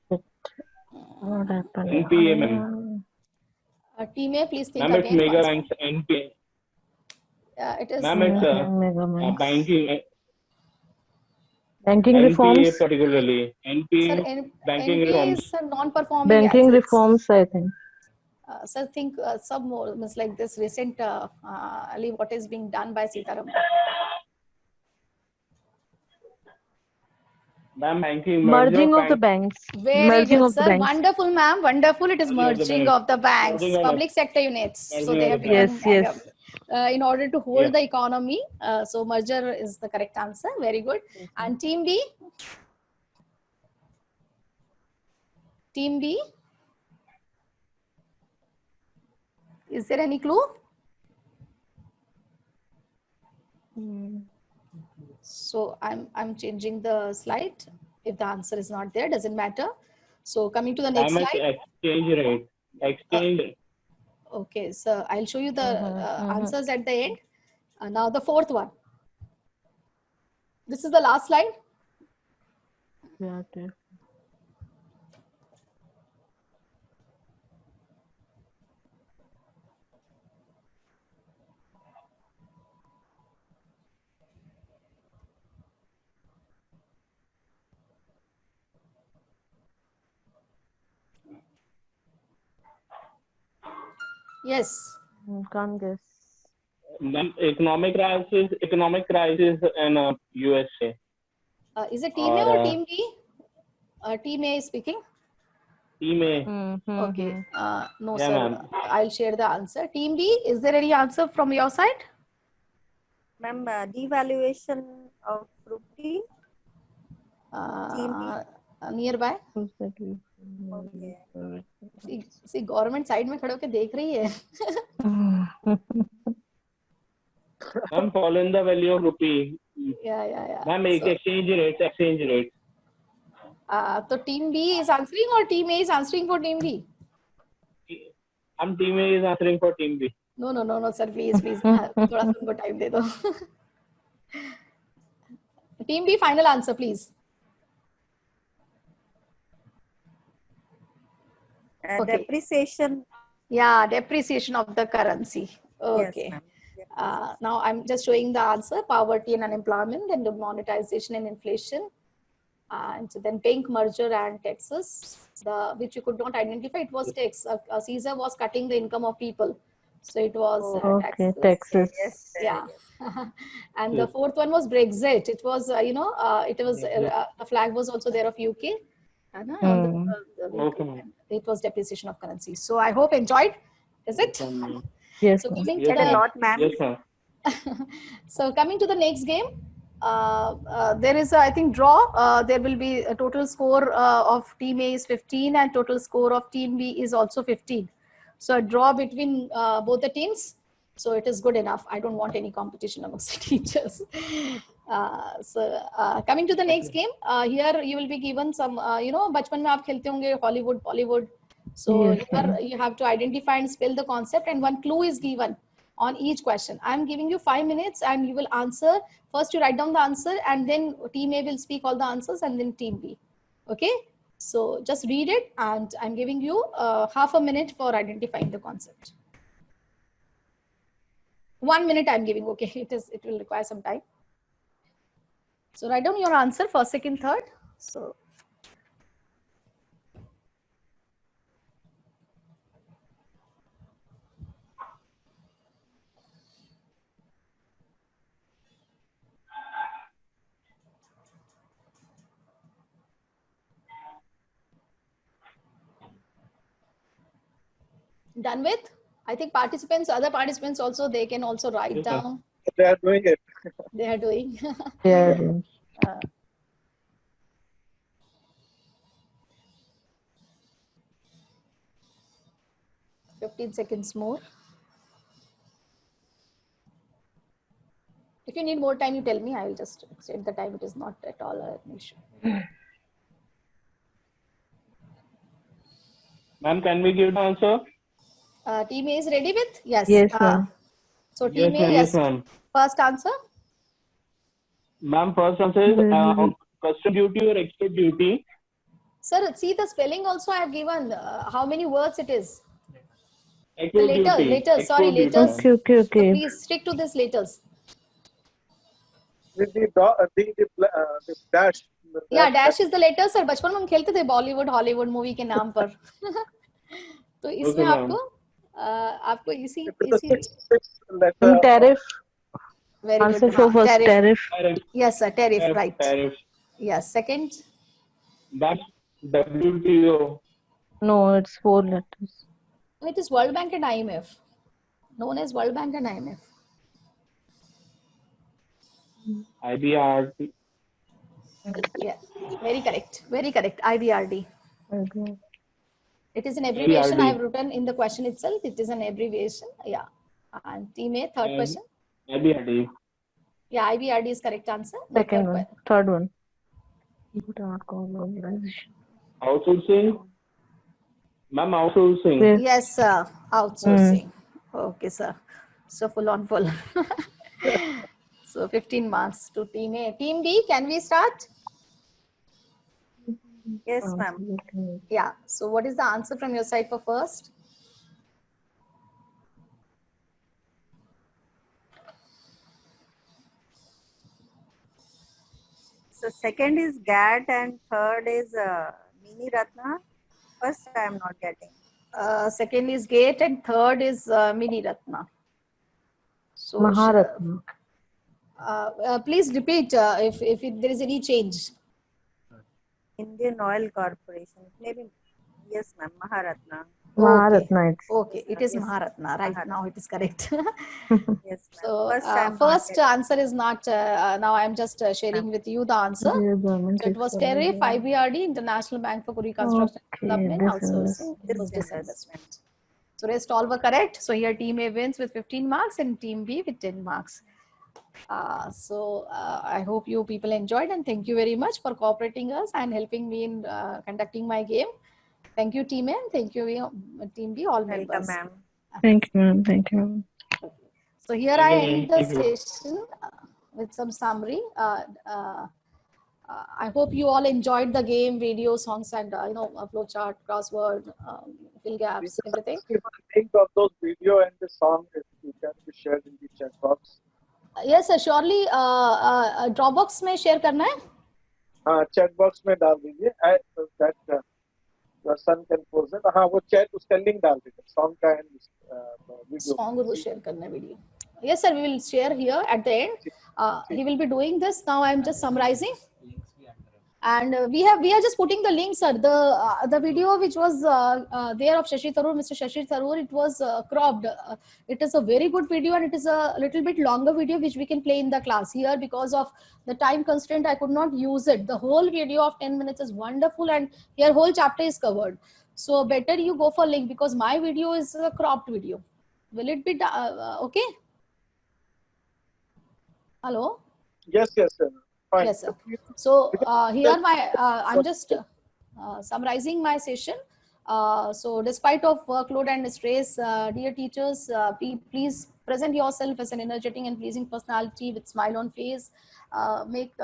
What happened?
NPA, ma'am.
Team A, please think
Ma'am, it's
again.
mega
once.
banks. NPA.
It is
Ma'am, it's
Mega banks.
banking.
Banking
NPA
reforms.
particularly.
Sir,
NPA banking
NPA
reforms.
is non-performing
Banking
assets.
reforms, I think.
Sir, think some more, means like this recent, what is being done by Sitaram.
Ma'am, banking
Merging of the
bank.
banks.
Very
Merging
good,
of the
sir.
banks.
Wonderful, ma'am. Wonderful. It is merging of the banks,
Merging of the-
public sector units. So
merging
they
of
have
the
become
Yes, yes.
in order to hold
Yes.
the economy. So merger is the correct answer. Very good. And team B? Team B? Is there any clue? So I'm changing the slide. If the answer is not there, doesn't matter. So coming to the next
How much
slide.
exchange rate? Exchange rate.
Okay, so I'll show you the answers at the end. Now the fourth one. This is the last slide.
Yeah, okay.
Yes.
Can't guess.
Ma'am, economic crisis in USA.
Is it team A or
Or,
team B? Team A is speaking.
Team A.
Okay. No,
Yeah,
sir.
ma'am.
I'll share the answer. Team B, is there any answer from your side?
Ma'am, devaluation of rupee. Team B.
Nearby.
Who's that?
Okay.
See, government side में खड़े होके देख रही है.
Ma'am, fall in the value of rupee.
Yeah.
Ma'am,
So,
exchange rate.
so team B is answering or team A is answering for team B?
Team A is answering for team B.
No, sir. Please. थोड़ा सा उनको time दे दो. Team B, final answer, please. Okay.
Depreciation.
Yeah, depreciation of the currency. Okay.
Yes, ma'am.
Now I'm just showing the answer: poverty and unemployment, then the monetization and inflation, and then pink merger and taxes, which you could not identify. It was tax. Caesar was cutting the income of people, so it was
Okay,
taxes.
Texas.
Yeah. And the fourth one was Brexit. It was the flag was also there of UK.
Okay.
It was depreciation of currency. So I hope enjoyed. Is it?
Yes.
So coming
Yes,
to the
A lot, ma'am.
Yes, ma'am.
so coming to the next game, there is I think draw. There will be a total score of team A is 15 and total score of team B is also 15. So a draw between both the teams. So it is good enough. I don't want any competition amongst the teachers. Coming to the next game, here you will be given some, बचपन में आप खेलते होंगे Hollywood, Bollywood. So
Yes,
here you have to identify and spell the concept, and one clue is given on each question. I'm giving you 5 minutes and you will answer. First you write down the answer and then team A will speak all the answers and then team B. Okay. So just read it and I'm giving you half a minute for identifying the concept. 1 minute I'm giving. Okay. It will require some time. So write down your answer first, second, third. So. Done with? I think other participants also, they can also write down.
They are doing it.
They are doing.
Yeah.
15 seconds more. If you need more time, you tell me. I will just extend the time. It is not at all an issue.
Ma'am, can we give the answer?
Team A is ready with? Yes.
Yes, ma'am.
So team A,
Yes, ma'am.
First answer?
Ma'am, first answer is custom duty or export duty.
Sir, see the spelling also I have given. How many words it is?
Export duty.
Letters. Sorry,
Export duty.
letters.
Okay.
So please stick to these letters.
With the dash.
Yeah, dash is the letter, sir. बचपन में हम खेलते थे Bollywood Hollywood movie के नाम पर. तो इसमें आपको इसी
Tariff.
Very
Answer
good.
for first tariff.
Yes, sir. Tariff, right.
Tariff.
Yes, second.
That's WTO.
No, it's 4 letters.
It is World Bank and IMF, known as World Bank and IMF.
IBRT.
Yeah, very correct. Very correct. IBRD.
Okay.
It is an abbreviation. I have
IBRD.
written in the question itself. It is an abbreviation. Yeah. And team A, third question.
IBRD.
Yeah, IBRD is correct answer. The
Second one. Third one. Organization.
Outsourcing. Ma'am, outsourcing.
Yes.
Yes, sir. Outsourcing. Okay, sir. So full on full. So 15 marks to team A. Team B, can we start?
Yes, ma'am.
Yeah. So what is the answer from your side for first?
So second is GAT and third is Mini Ratna. First, I am not getting.
Second is GATE and third is Mini Ratna. So
Maharatna.
please repeat if there is any change.
Indian Oil Corporation. Maybe, yes, ma'am. Maharatna.
Maharatna. It's.
Okay, it is
Yes,
Maharatna. Right
Maharatna.
now it is correct.
Yes, ma'am.
So
First, I am not
first
getting.
answer is not, now I am just sharing with you the answer.
Dear government,
So it was tariff, IBRD, International Bank for Reconstruction and
Okay,
Development,
this
outsourcing. It was disinvestment. So rest all were correct. So here team A wins with 15 marks and team B with 10 marks. I hope you people enjoyed and thank you very much for cooperating us and helping me in conducting my game. Thank you team A and thank you team B, all
Welcome,
members.
ma'am.
Thank you, ma'am. Thank you, ma'am.
So here I end the session with some summary. I hope you all enjoyed the game, video, songs, and flowchart, crossword, fill gaps, everything.
Give a link of those video and the song if you can be shared in the chat box.
Yes, sir. Surely Dropbox में share करना है?
हाँ, chat box में डाल दीजिए. That your son can post it. हाँ, वो chat उसका link डाल दीजिए. Song का and video.
Song वो share करना है video. Yes, sir. We will share here at the end. He will be doing this. Now I am just summarizing. And we are just putting the links, sir. The video which was there of Shashi Tharoor, Mr. Shashi Tharoor, it was cropped. It is a very good video and it is a little bit longer video which we can play in the class here because of the time constraint. I could not use it. The whole video of 10 minutes is wonderful and here whole chapter is covered. So better you go for link because my video is a cropped video. Will it be okay? Hello?
Yes, sir. Fine.
Yes, sir. So here I'm just summarizing my session. So despite of workload and stress, dear teachers, please present yourself as an energetic and pleasing personality with smile on face. Make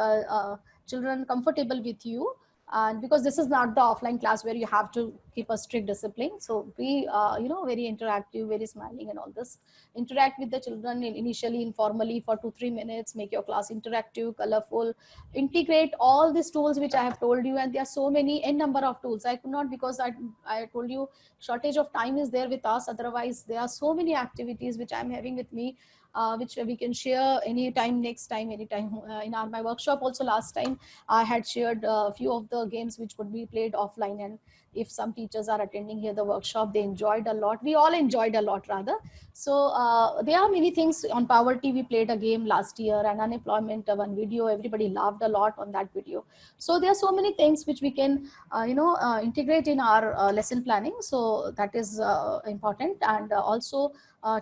children comfortable with you. And because this is not the offline class where you have to keep a strict discipline, so be very interactive, very smiling and all this. Interact with the children initially informally for 2-3 minutes. Make your class interactive, colorful. Integrate all these tools which I have told you, and there are so many n number of tools. I could not because I told you shortage of time is there with us. Otherwise, there are so many activities which I'm having with me. Which we can share anytime, next time, anytime. In my workshop also last time, I had shared a few of the games which would be played offline, and if some teachers are attending here the workshop, they enjoyed a lot. We all enjoyed a lot rather. So there are many things. On poverty, we played a game last year, and unemployment, one video, everybody laughed a lot on that video. So there are so many things which we can integrate in our lesson planning. So that is important. And also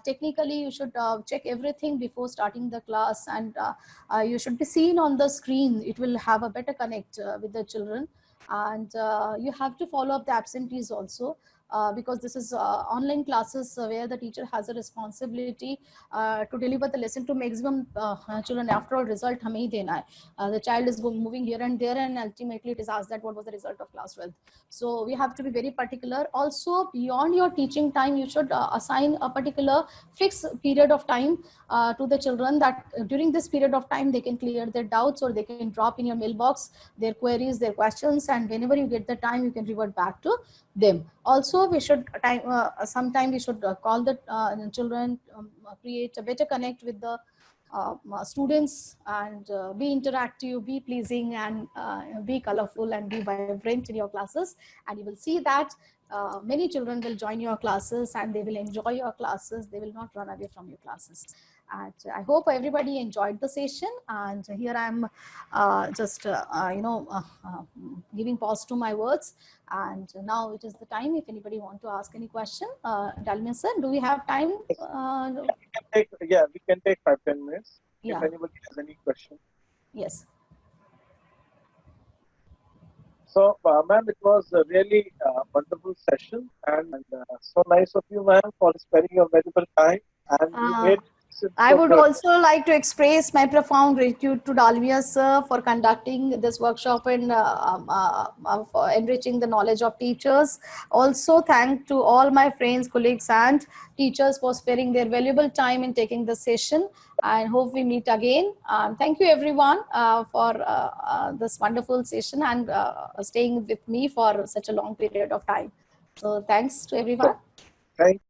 technically you should check everything before starting the class, and you should be seen on the screen. It will have a better connect with the children. And you have to follow up the absentees also. Because this is online classes where the teacher has a responsibility to deliver the lesson to maximum children. After all, result hame hi dena hai. The child is moving here and there, and ultimately it is asked that what was the result of class 12th. So we have to be very particular. Also, beyond your teaching time, you should assign a particular fixed period of time to the children, that during this period of time they can clear their doubts, or they can drop in your mailbox their queries, their questions, and whenever you get the time, you can revert back to them. Also, we should sometime we should call the children, create a better connect with the students, and be interactive, be pleasing, and be colorful and be vibrant in your classes. And you will see that many children will join your classes and they will enjoy your classes. They will not run away from your classes. And I hope everybody enjoyed the session. And here I'm giving pause to my words. And now it is the time if anybody want to ask any question. Dalmia sir, do we have time?
We can take 5-10 minutes.
Yeah.
If anybody has any question.
Yes.
So, ma'am, it was a really wonderful session, and so nice of you, ma'am, for sparing your valuable time. And you made
I would also like to express my profound gratitude to Dalmia sir for conducting this workshop and for enriching the knowledge of teachers. Also, thank to all my friends, colleagues, and teachers for sparing their valuable time in taking the session. I hope we meet again. Thank you everyone for this wonderful session and staying with me for such a long period of time. So thanks to everyone.
Thank